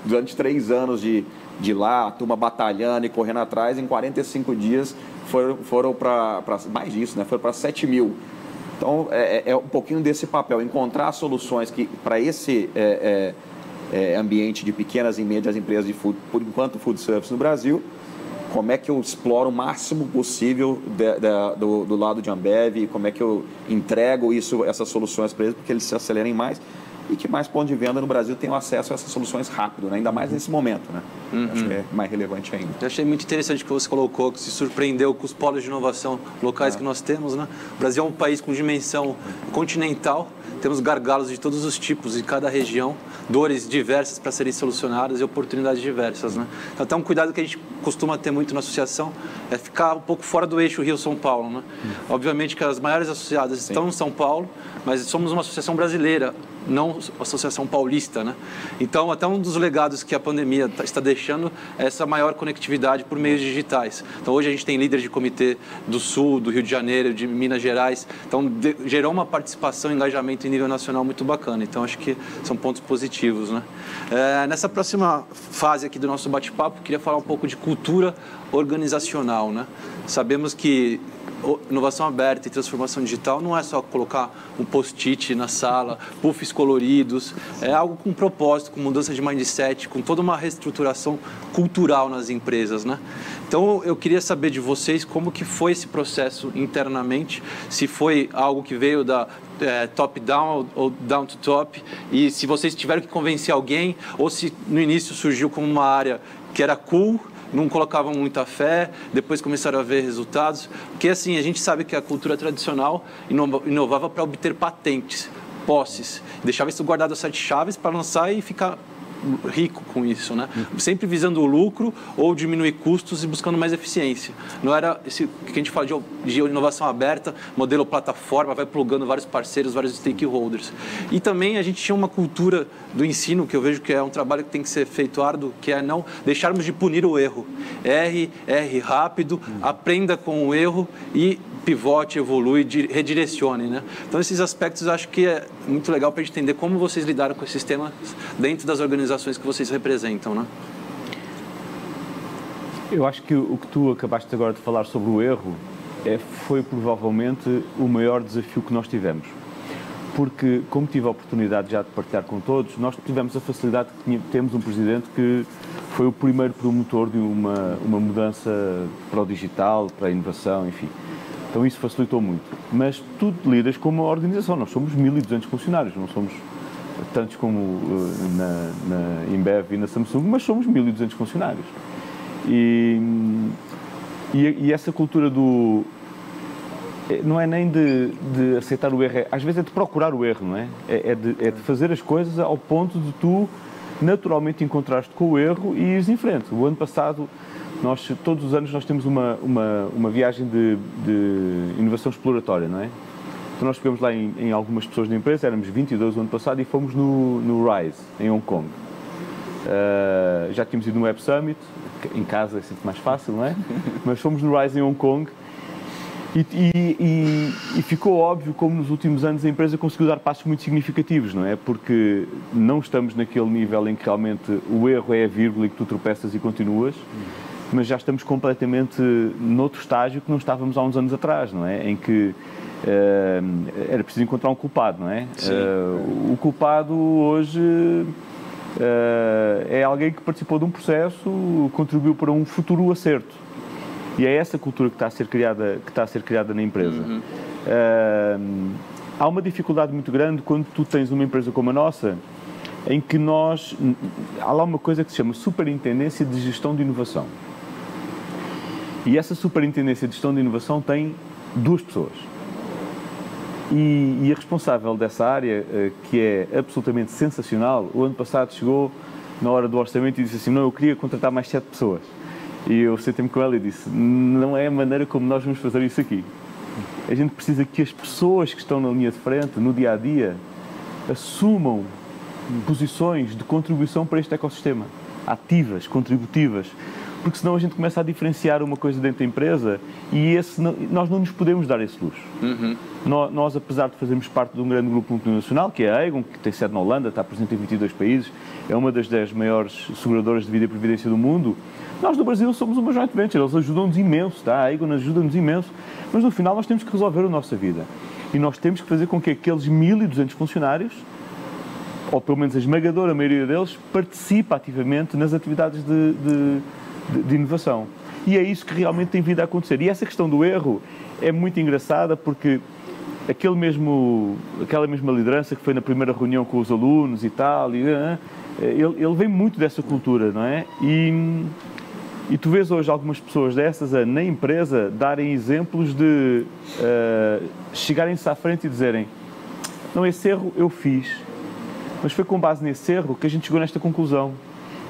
durante 3 anos de lá, a turma batalhando e correndo atrás. Em 45 dias, foram para mais disso, né? Foram para 7 mil. Então, é um pouquinho desse papel, encontrar soluções que para esse ambiente de pequenas e médias empresas de food, por enquanto food service no Brasil, como é que eu exploro o máximo possível do lado de Ambev, como é que eu entrego essas soluções para eles, porque eles se acelerem mais. e que mais pontos de venda no Brasil tenham acesso a essas soluções rápido, né? Ainda mais nesse momento, né? Acho que é mais relevante ainda. Eu achei muito interessante o que você colocou, que se surpreendeu com os polos de inovação locais que nós temos, né? O Brasil é um país com dimensão continental, temos gargalos de todos os tipos em cada região, dores diversas para serem solucionadas e oportunidades diversas, né? Então, até um cuidado que a gente costuma ter muito na associação é ficar um pouco fora do eixo Rio-São Paulo, né? Obviamente que as maiores associadas estão em São Paulo, mas somos uma associação brasileira, não uma associação paulista, né? Então, até um dos legados que a pandemia está deixando é essa maior conectividade por meios digitais. Então, hoje a gente tem líderes de comitê do Sul, do Rio de Janeiro, de Minas Gerais. Então, gerou uma participação e engajamento em nível nacional muito bacana. Então, acho que são pontos positivos, né? Nessa próxima fase aqui do nosso bate-papo, queria falar um pouco de cultura organizacional, né? Sabemos que inovação aberta e transformação digital não é só colocar um post-it na sala, puffs coloridos, é algo com propósito, com mudança de mindset, com toda uma reestruturação cultural nas empresas, né? Então, eu queria saber de vocês como que foi esse processo internamente, se foi algo que veio da top-down ou down-to-top, e se vocês tiveram que convencer alguém, ou se no início surgiu como uma área que era cool, não colocavam muita fé, depois começaram a ver resultados. Porque, assim, a gente sabe que a cultura tradicional inovava para obter patentes, posses, deixava isso guardado a 7 chaves para lançar e ficar rico com isso, né? Sempre visando o lucro ou diminuir custos e buscando mais eficiência. Não era esse que a gente fala de inovação aberta, modelo plataforma, vai plugando vários parceiros, vários stakeholders. E também a gente tinha uma cultura do ensino, que eu vejo que é um trabalho que tem que ser feito árduo, que é não deixarmos de punir o erro. Erre rápido, aprenda com o erro e pivote, evolui, redirecione, né? Então, esses aspectos eu acho que é muito legal para a gente entender como vocês lidaram com esses temas dentro das organizações que vocês representam, né? Eu acho que o que tu acabaste agora de falar sobre o erro foi provavelmente o maior desafio que nós tivemos. Porque, como tive a oportunidade já de partilhar com todos, nós tivemos a facilidade que temos um presidente que foi o primeiro promotor de uma mudança para o digital, para a inovação, enfim. Então isso facilitou muito. Mas tu lidas como uma organização. Nós somos 1.200 funcionários, não somos tantos como na Embev e na Samsung, mas somos 1.200 funcionários. E essa cultura não é nem de aceitar o erro, às vezes é de procurar o erro, não é? É de fazer as coisas ao ponto de tu naturalmente encontraste com o erro e ires em frente. O ano passado, todos os anos nós temos uma viagem de inovação exploratória, não é? Então nós ficamos lá em algumas pessoas da empresa, éramos 22 o ano passado e fomos no RISE, em Hong Kong. Já tínhamos ido no Web Summit, em casa é sempre mais fácil, não é? Mas fomos no RISE em Hong Kong e ficou óbvio como nos últimos anos a empresa conseguiu dar passos muito significativos, não é? Porque não estamos naquele nível em que realmente o erro é a vírgula e que tu tropeças e continuas, mas já estamos completamente noutro estágio que não estávamos há uns anos atrás, não é? Em que era preciso encontrar um culpado, não é? O culpado hoje é alguém que participou de um processo, contribuiu para um futuro acerto. E é essa cultura que está a ser criada na empresa. Há uma dificuldade muito grande quando tu tens uma empresa como a nossa, em que há lá uma coisa que se chama Superintendência de Gestão de Inovação. E essa Superintendência de Gestão de Inovação tem 2 pessoas. E a responsável dessa área, que é absolutamente sensacional, o ano passado chegou na hora do orçamento e disse assim: não, eu queria contratar mais 7 pessoas. E eu sentei-me com ela e disse: não é a maneira como nós vamos fazer isso aqui. A gente precisa que as pessoas que estão na linha de frente, no dia-a-dia, assumam posições de contribuição para este ecossistema, ativas, contributivas, porque senão a gente começa a diferenciar uma coisa dentro da empresa e nós não nos podemos dar esse luxo. Nós, apesar de fazermos parte de um grande grupo multinacional, que é a Aegon, que tem sede na Holanda, está presente em 22 países, é uma das 10 maiores seguradoras de vida e previdência do mundo, nós no Brasil somos uma joint venture, eles ajudam-nos imenso, tá? A Aegon ajuda-nos imenso, mas no final nós temos que resolver a nossa vida. E nós temos que fazer com que aqueles 1.200 funcionários, ou pelo menos a esmagadora maioria deles, participe ativamente nas atividades de inovação. E é isso que realmente tem vindo a acontecer. E essa questão do erro é muito engraçada porque aquela mesma liderança que foi na primeira reunião com os alunos e tal, ele vem muito dessa cultura, não é? E tu vês hoje algumas pessoas dessas na empresa darem exemplos de chegarem-se à frente e dizerem: não, esse erro eu fiz, mas foi com base nesse erro que a gente chegou nesta conclusão.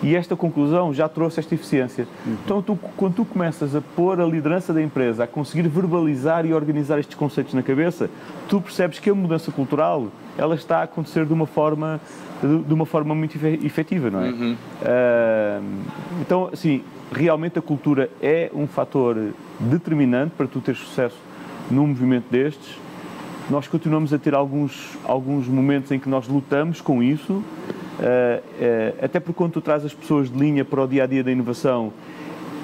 E esta conclusão já trouxe esta eficiência. Então, quando tu começas a pôr a liderança da empresa, a conseguir verbalizar e organizar estes conceitos na cabeça, tu percebes que a mudança cultural, ela está a acontecer de uma forma muito efetiva, não é? Então, assim, realmente a cultura é um fator determinante para tu ter sucesso num movimento destes. Nós continuamos a ter alguns momentos em que nós lutamos com isso, até porque quando tu traz as pessoas de linha para o dia-a-dia da inovação,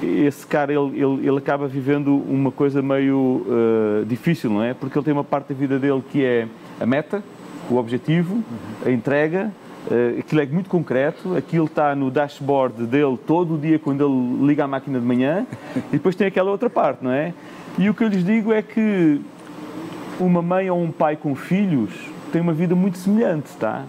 esse cara, ele acaba vivendo uma coisa meio difícil, não é? Porque ele tem uma parte da vida dele que é a meta, o objetivo, a entrega, aquilo é muito concreto, aquilo está no dashboard dele todo o dia quando ele liga a máquina de manhã, e depois tem aquela outra parte, não é? E o que eu lhes digo é que uma mãe ou um pai com filhos tem uma vida muito semelhante, tá?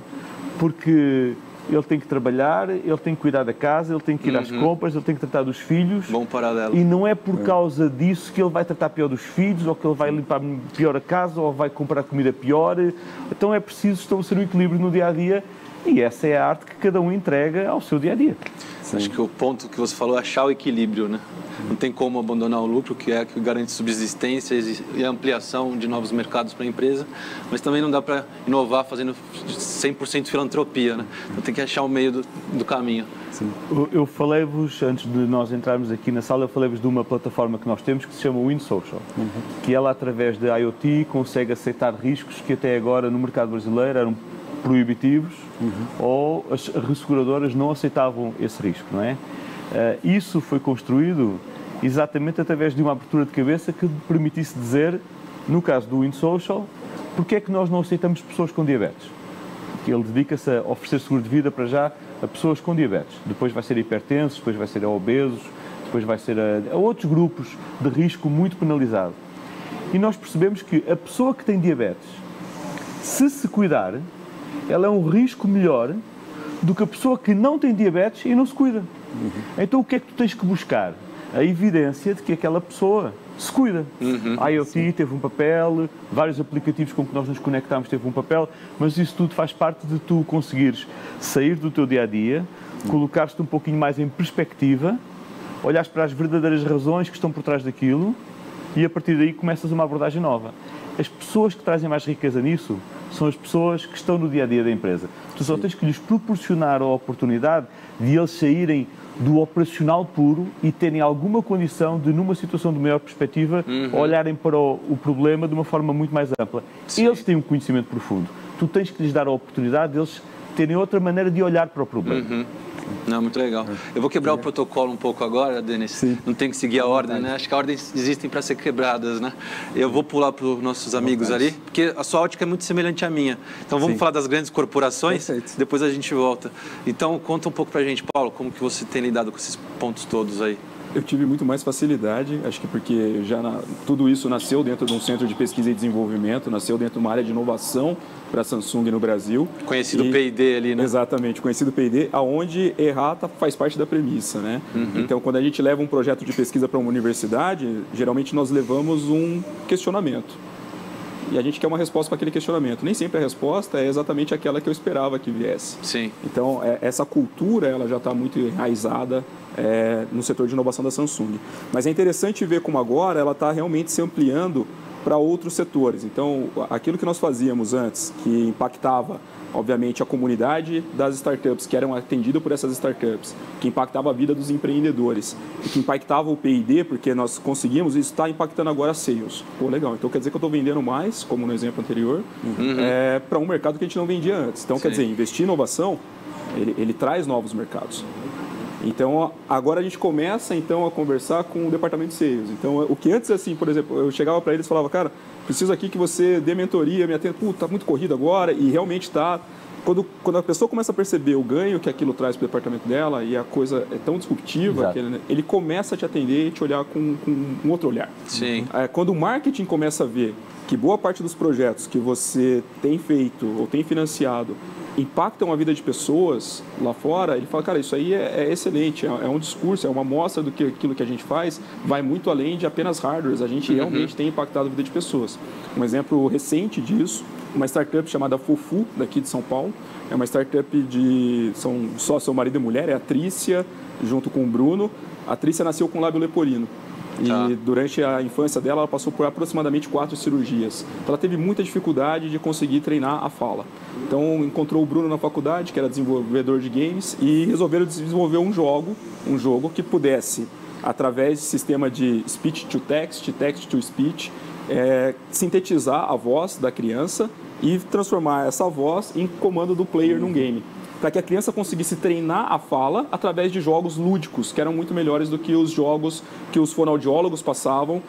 Porque ele tem que trabalhar, ele tem que cuidar da casa, ele tem que ir às compras, ele tem que tratar dos filhos. Bom paralelo. E não é por causa disso que ele vai tratar pior dos filhos, ou que ele vai limpar pior a casa, ou vai comprar comida pior. Então é preciso estabelecer um equilíbrio no dia-a-dia, e essa é a arte que cada um entrega ao seu dia-a-dia. Acho que o ponto que você falou é achar o equilíbrio, né? Não tem como abandonar o lucro, que garante subsistência e ampliação de novos mercados para a empresa, mas também não dá para inovar fazendo 100% filantropia, né? Então tem que achar o meio do caminho. Sim. Eu falei-vos, antes de nós entrarmos aqui na sala, eu falei-vos de uma plataforma que nós temos que se chama WinSocial, que ela, através de IoT, consegue aceitar riscos que até agora no mercado brasileiro eram proibitivos, ou as resseguradoras não aceitavam esse risco, não é? Isso foi construído exatamente através de uma abertura de cabeça que permitisse dizer, no caso do WinSocial, porque é que nós não aceitamos pessoas com diabetes? Que ele dedica-se a oferecer seguro de vida para já a pessoas com diabetes. Depois vai ser a hipertensos, depois vai ser a obesos, depois vai ser a outros grupos de risco muito penalizado. E nós percebemos que a pessoa que tem diabetes, se cuidar, ela é um risco melhor do que a pessoa que não tem diabetes e não se cuida. Então o que é que tu tens que buscar? A evidência de que aquela pessoa se cuida. A IoT teve um papel, vários aplicativos com que nós nos conectámos teve um papel, mas isso tudo faz parte de tu conseguires sair do teu dia-a-dia, colocar-te um pouquinho mais em perspectiva, olhares para as verdadeiras razões que estão por trás daquilo e a partir daí começas uma abordagem nova. As pessoas que trazem mais riqueza nisso são as pessoas que estão no dia-a-dia da empresa. Tu só tens que lhes proporcionar a oportunidade de eles saírem do operacional puro e terem alguma condição de, numa situação de maior perspectiva, olharem para o problema de uma forma muito mais ampla. Sim. Eles têm um conhecimento profundo. Tu tens que lhes dar a oportunidade de eles terem outra maneira de olhar para o problema. Não, muito legal. Eu vou quebrar o protocolo um pouco agora, Denis. Sim. Não tem que seguir a ordem, né? Acho que as ordens existem para ser quebradas, né? Eu vou pular para os nossos amigos ali, porque a sua ótica é muito semelhante à minha. Então vamos falar das grandes corporações, depois a gente volta. Então conta um pouco para a gente, Paulo, como que você tem lidado com esses pontos todos aí. Eu tive muito mais facilidade, acho que porque tudo isso nasceu dentro de um centro de pesquisa e desenvolvimento, nasceu dentro de uma área de inovação para a Samsung no Brasil. Conhecido P&D ali, né? Exatamente, conhecido P&D, aonde errar faz parte da premissa, né? Então, quando a gente leva um projeto de pesquisa para uma universidade, geralmente nós levamos um questionamento. E a gente quer uma resposta para aquele questionamento. Nem sempre a resposta é exatamente aquela que eu esperava que viesse. Sim. Então, essa cultura ela já está muito enraizada no setor de inovação da Samsung. Mas é interessante ver como agora ela está realmente se ampliando para outros setores. Então, aquilo que nós fazíamos antes, que impactava, obviamente, a comunidade das startups, que eram atendidas por essas startups, que impactava a vida dos empreendedores, e que impactava o P&D, porque nós conseguimos, isso está impactando agora a sales. Pô, legal. Então, quer dizer que eu estou vendendo mais, como no exemplo anterior, para um mercado que a gente não vendia antes. Então, quer dizer, investir em inovação, ele traz novos mercados. Então, agora a gente começa, então, a conversar com o departamento de sales. Então, o que antes, assim, por exemplo, eu chegava para eles e falava, cara, preciso aqui que você dê mentoria, me atenda. Pô, tá muito corrido agora, e realmente está. Quando a pessoa começa a perceber o ganho que aquilo traz para o departamento dela, e a coisa é tão disruptiva, que ele começa a te atender e te olhar com um outro olhar. Sim. Quando o marketing começa a ver que boa parte dos projetos que você tem feito ou tem financiado impactam a vida de pessoas lá fora, ele fala, cara, isso aí é excelente, é um discurso, é uma amostra do que aquilo que a gente faz vai muito além de apenas hardware, a gente realmente tem impactado a vida de pessoas. Um exemplo recente disso, uma startup chamada Fofu, daqui de São Paulo, é uma startup são só seu marido e mulher, é a Trícia, junto com o Bruno. A Trícia nasceu com lábio leporino. E durante a infância dela, ela passou por aproximadamente 4 cirurgias. Então, ela teve muita dificuldade de conseguir treinar a fala. Então, encontrou o Bruno na faculdade, que era desenvolvedor de games, e resolveram desenvolver um jogo que pudesse, através de sistema de speech to text, text to speech, sintetizar a voz da criança e transformar essa voz em comando do player num game, para que a criança conseguisse treinar a fala através de jogos lúdicos, que eram muito melhores do que os jogos que os fonoaudiólogos passavam,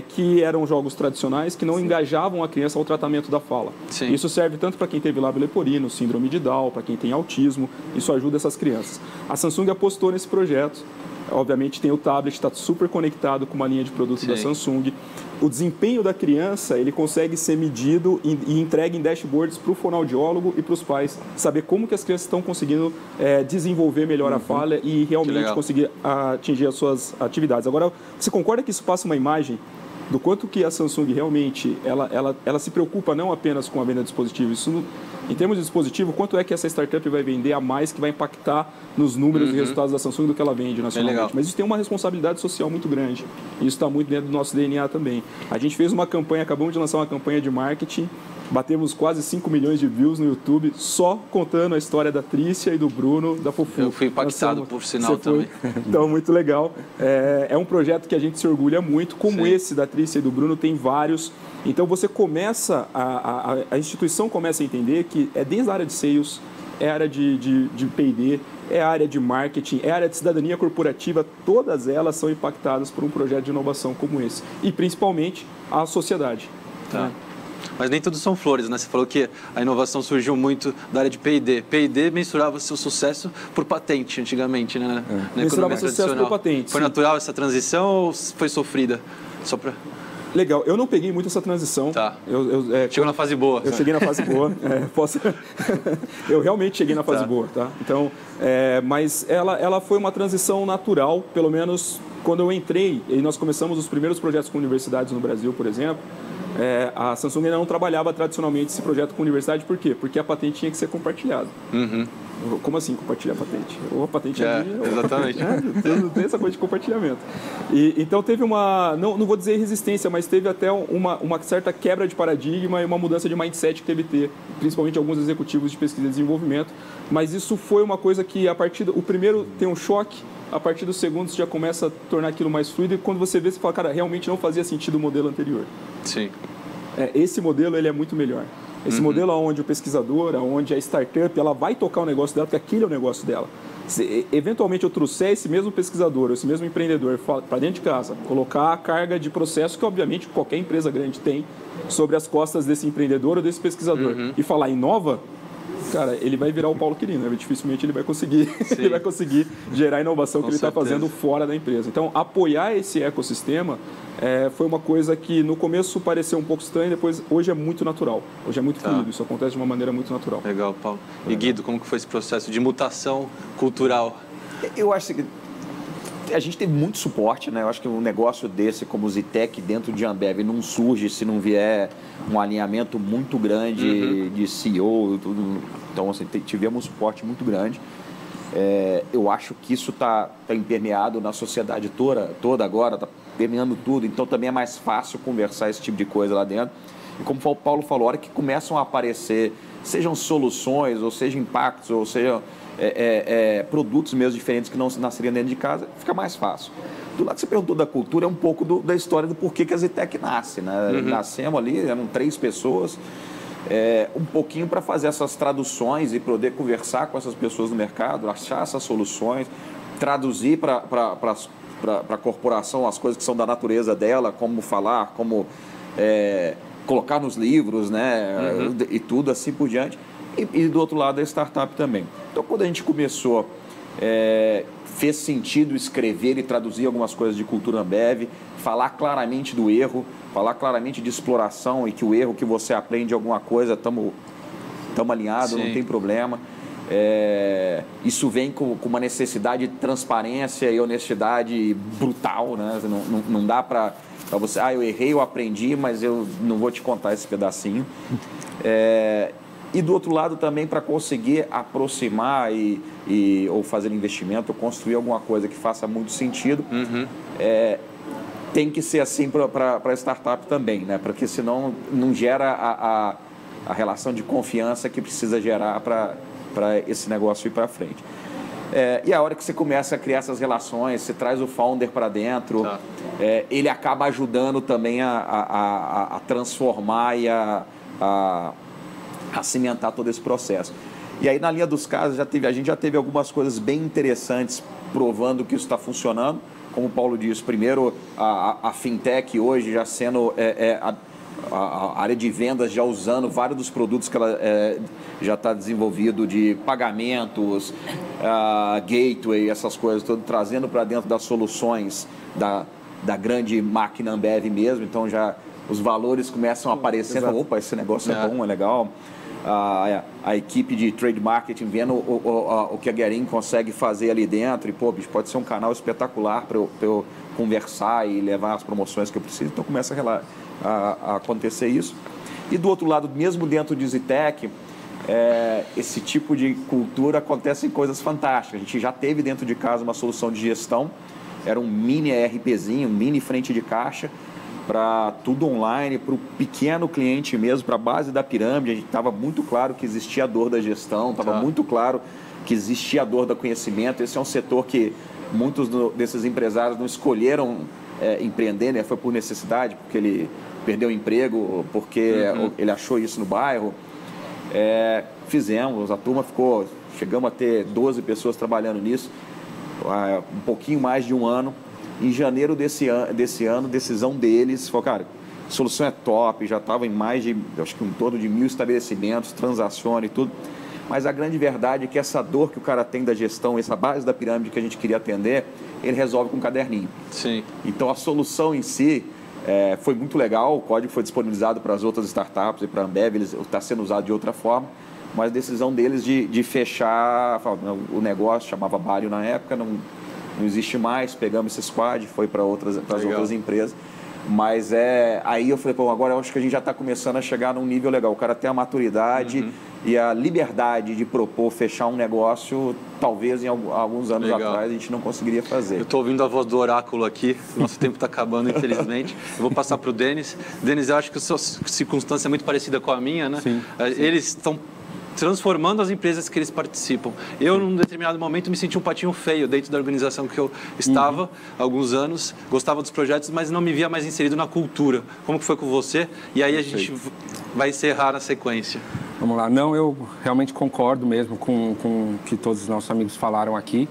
que eram jogos tradicionais, que não engajavam a criança ao tratamento da fala. Sim. Isso serve tanto para quem teve lábio leporino, síndrome de Down, para quem tem autismo, isso ajuda essas crianças. A Samsung apostou nesse projeto. Obviamente tem o tablet, está super conectado com uma linha de produtos da Samsung. O desempenho da criança, ele consegue ser medido e entregue em dashboards para o fonoaudiólogo e para os pais, saber como que as crianças estão conseguindo desenvolver melhor a fala e realmente conseguir atingir as suas atividades. Agora, você concorda que isso passa uma imagem do quanto que a Samsung realmente, ela se preocupa não apenas com a venda de dispositivos, isso em termos de dispositivo, quanto é que essa startup vai vender a mais que vai impactar nos números e resultados da Samsung do que ela vende nacionalmente. Mas isso tem uma responsabilidade social muito grande. E isso está muito dentro do nosso DNA também. A gente fez uma campanha, acabamos de lançar uma campanha de marketing, batemos quase 5 milhões de views no YouTube, só contando a história da Trícia e do Bruno, da Fofu. Eu fui impactado por sinal também. Então, muito legal. É um projeto que a gente se orgulha muito, como esse da Trícia e do Bruno, tem vários. Então, você começa, a instituição começa a entender que é desde a área de sales, é a área de P&D, é a área de marketing, é a área de cidadania corporativa, todas elas são impactadas por um projeto de inovação como esse. E, principalmente, a sociedade. Né? Mas nem tudo são flores, né? Você falou que a inovação surgiu muito da área de P&D. P&D mensurava seu sucesso por patente antigamente, né? Na mensurava economia sucesso por patente. Foi natural essa transição ou foi sofrida? Só para... Legal, eu não peguei muito essa transição. Tá. Chegou na fase boa. Eu cheguei na fase boa. Eu realmente cheguei na fase boa, tá? Então, mas ela foi uma transição natural, pelo menos quando eu entrei e nós começamos os primeiros projetos com universidades no Brasil, por exemplo. A Samsung ainda não trabalhava tradicionalmente esse projeto com universidade, por quê? Porque a patente tinha que ser compartilhada. Como assim compartilhar a patente? Ou a patente é minha, exatamente. Não tem essa coisa de compartilhamento. Então teve uma, não vou dizer resistência, mas teve até uma certa quebra de paradigma e uma mudança de mindset que teve que ter, principalmente alguns executivos de pesquisa e desenvolvimento. Mas isso foi uma coisa que a partir do primeiro tem um choque, a partir do segundo você já começa a tornar aquilo mais fluido e quando você vê, você fala, cara, realmente não fazia sentido o modelo anterior. Sim. Esse modelo ele é muito melhor. Esse modelo onde o pesquisador, onde a startup, ela vai tocar o negócio dela, porque aquele é o negócio dela. Se eventualmente eu trouxer esse mesmo pesquisador, esse mesmo empreendedor para dentro de casa, colocar a carga de processo que obviamente qualquer empresa grande tem sobre as costas desse empreendedor ou desse pesquisador e falar inova, cara, ele vai virar o Paulo Quirino, né? Dificilmente ele vai conseguir gerar a inovação que ele está fazendo fora da empresa. Então, apoiar esse ecossistema foi uma coisa que no começo pareceu um pouco estranho, depois hoje é muito natural, hoje é muito fluido, isso acontece de uma maneira muito natural. Legal, Paulo. E Guido, como que foi esse processo de mutação cultural? Eu acho que a gente teve muito suporte, né? Eu acho que um negócio desse, como o Zitec, dentro de Ambev, não surge se não vier um alinhamento muito grande de CEO e tudo. Então, assim, tivemos um suporte muito grande. Eu acho que isso está impermeado na sociedade toda agora, está permeando tudo. Então, também é mais fácil conversar esse tipo de coisa lá dentro. E como o Paulo falou, a hora que começam a aparecer, sejam soluções, ou sejam impactos, ou sejam produtos mesmo diferentes que não nasceriam dentro de casa, fica mais fácil. Do lado que você perguntou da cultura, é um pouco da história do porquê que a Zitec nasce, né? Nascemos ali, eram 3 pessoas, um pouquinho para fazer essas traduções e poder conversar com essas pessoas no mercado, achar essas soluções, traduzir para a corporação as coisas que são da natureza dela, como falar, como colocar nos livros, né? E tudo assim por diante. E do outro lado a startup também. Então, quando a gente começou fez sentido escrever e traduzir algumas coisas de cultura Ambev, falar claramente do erro, falar claramente de exploração e que o erro que você aprende alguma coisa, estamos alinhados, não tem problema. Isso vem com uma necessidade de transparência e honestidade brutal, né? Não dá para você, eu errei, eu aprendi, mas eu não vou te contar esse pedacinho. E do outro lado também, para conseguir aproximar ou fazer investimento, ou construir alguma coisa que faça muito sentido, tem que ser assim para a startup também, né? Porque senão não gera a relação de confiança que precisa gerar para esse negócio ir para frente. E a hora que você começa a criar essas relações, você traz o founder para dentro, ele acaba ajudando também a transformar e a cimentar todo esse processo. E aí, na linha dos casos, a gente já teve algumas coisas bem interessantes provando que isso está funcionando. Como o Paulo disse, primeiro, a fintech hoje já sendo a área de vendas já usando vários dos produtos que ela já está desenvolvido de pagamentos, gateway, essas coisas, tudo trazendo para dentro das soluções da grande máquina Ambev mesmo. Então, já os valores começam a aparecer. Opa, esse negócio é bom, é legal. A equipe de trade marketing vendo o que a Guerin consegue fazer ali dentro e, bicho, pode ser um canal espetacular para eu conversar e levar as promoções que eu preciso. Então, começa a acontecer isso. E do outro lado, mesmo dentro de Zitec, esse tipo de cultura acontece em coisas fantásticas. A gente já teve dentro de casa uma solução de gestão, era um mini ERPzinho, um mini frente de caixa, para tudo online, para o pequeno cliente mesmo, para a base da pirâmide. A gente estava muito claro que existia a dor da gestão, estava muito claro que existia a dor do conhecimento. Esse é um setor que muitos desses empresários não escolheram empreender, né? Foi por necessidade, porque ele perdeu o emprego, porque ele achou isso no bairro. Fizemos, a turma chegamos a ter 12 pessoas trabalhando nisso, um pouquinho mais de um ano. Em janeiro desse ano, decisão deles, falou, cara, a solução é top, já estava em mais de, acho que em torno de 1.000 estabelecimentos, transaciona e tudo. Mas a grande verdade é que essa dor que o cara tem da gestão, essa base da pirâmide que a gente queria atender, ele resolve com um caderninho. Sim. Então, a solução em si foi muito legal, o código foi disponibilizado para as outras startups e para a Ambev, ele está sendo usado de outra forma, mas a decisão deles de fechar, o negócio chamava Bario na época, não existe mais, pegamos esse squad, foi para as outras empresas. Mas aí eu falei, agora eu acho que a gente já está começando a chegar num nível legal. O cara tem a maturidade e a liberdade de propor, fechar um negócio, talvez em alguns anos atrás a gente não conseguiria fazer. Eu estou ouvindo a voz do oráculo aqui, nosso tempo está acabando, infelizmente. Eu vou passar para o Denis. Denis, eu acho que a sua circunstância é muito parecida com a minha, né? Sim. Eles estão transformando as empresas que eles participam. Eu, num determinado momento, me senti um patinho feio dentro da organização que eu estava há alguns anos, gostava dos projetos, mas não me via mais inserido na cultura. Como que foi com você? E aí a gente vai encerrar na sequência. Vamos lá. Não, eu realmente concordo mesmo com o que todos os nossos amigos falaram aqui.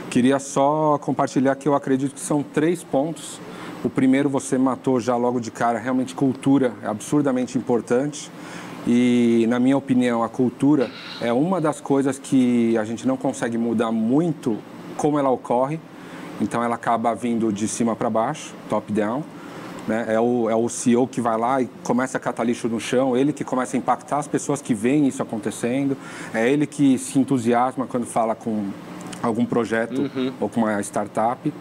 Queria só compartilhar que eu acredito que são 3 pontos. O primeiro, você matou já logo de cara, realmente cultura é absurdamente importante. E, na minha opinião, a cultura é uma das coisas que a gente não consegue mudar muito como ela ocorre. Então, ela acaba vindo de cima para baixo, top-down. Né? É o CEO que vai lá e começa a catar lixo no chão, ele que começa a impactar as pessoas que veem isso acontecendo. É ele que se entusiasma quando fala com algum projeto ou com uma startup.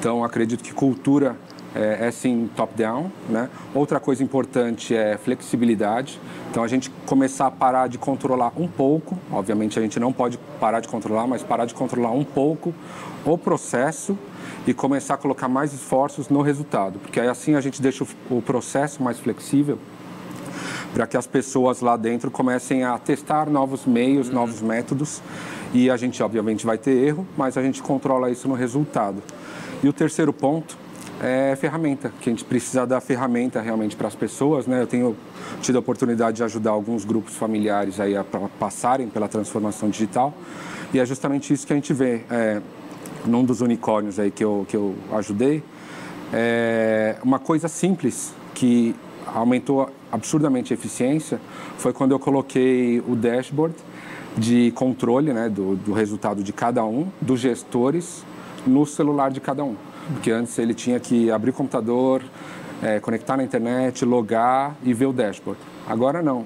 Então, acredito que cultura é sim top-down, né? Outra coisa importante é flexibilidade. Então, a gente começar a parar de controlar um pouco, obviamente a gente não pode parar de controlar, mas parar de controlar um pouco o processo e começar a colocar mais esforços no resultado, porque aí assim a gente deixa o processo mais flexível para que as pessoas lá dentro comecem a testar novos meios, novos métodos, e a gente obviamente vai ter erro, mas a gente controla isso no resultado. E o terceiro ponto é ferramenta, que a gente precisa dar ferramenta realmente para as pessoas, né? Eu tenho tido a oportunidade de ajudar alguns grupos familiares aí a passarem pela transformação digital, e é justamente isso que a gente vê. Num dos unicórnios aí que eu ajudei, uma coisa simples que aumentou absurdamente a eficiência foi quando eu coloquei o dashboard de controle, né, do resultado de cada um, dos gestores, no celular de cada um. Porque antes ele tinha que abrir o computador, conectar na internet, logar e ver o dashboard. Agora não.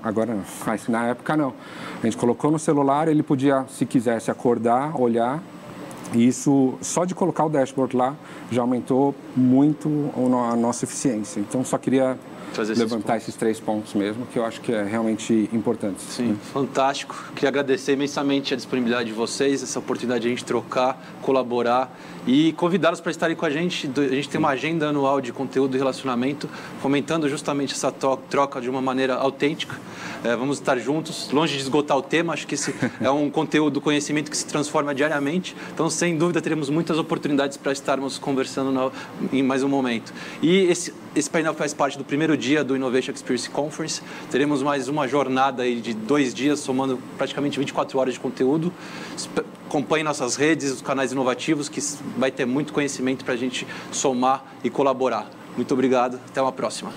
Mas na época não. A gente colocou no celular, ele podia, se quisesse, acordar, olhar. E isso, só de colocar o dashboard lá, já aumentou muito a nossa eficiência. Então, só queria levantar esses 3 pontos mesmo, que eu acho que é realmente importante. Sim, fantástico. Queria agradecer imensamente a disponibilidade de vocês, essa oportunidade de a gente trocar, colaborar e convidá-los para estarem com a gente. A gente tem uma agenda anual de conteúdo e relacionamento, fomentando justamente essa troca de uma maneira autêntica. Vamos estar juntos, longe de esgotar o tema. Acho que esse é um conteúdo, conhecimento que se transforma diariamente. Então, sem dúvida, teremos muitas oportunidades para estarmos conversando em mais um momento. E esse painel faz parte do primeiro dia do Innovation Experience Conference. Teremos mais uma jornada aí de 2 dias, somando praticamente 24 horas de conteúdo. Acompanhe nossas redes, os canais inovativos, que vai ter muito conhecimento para a gente somar e colaborar. Muito obrigado, até uma próxima.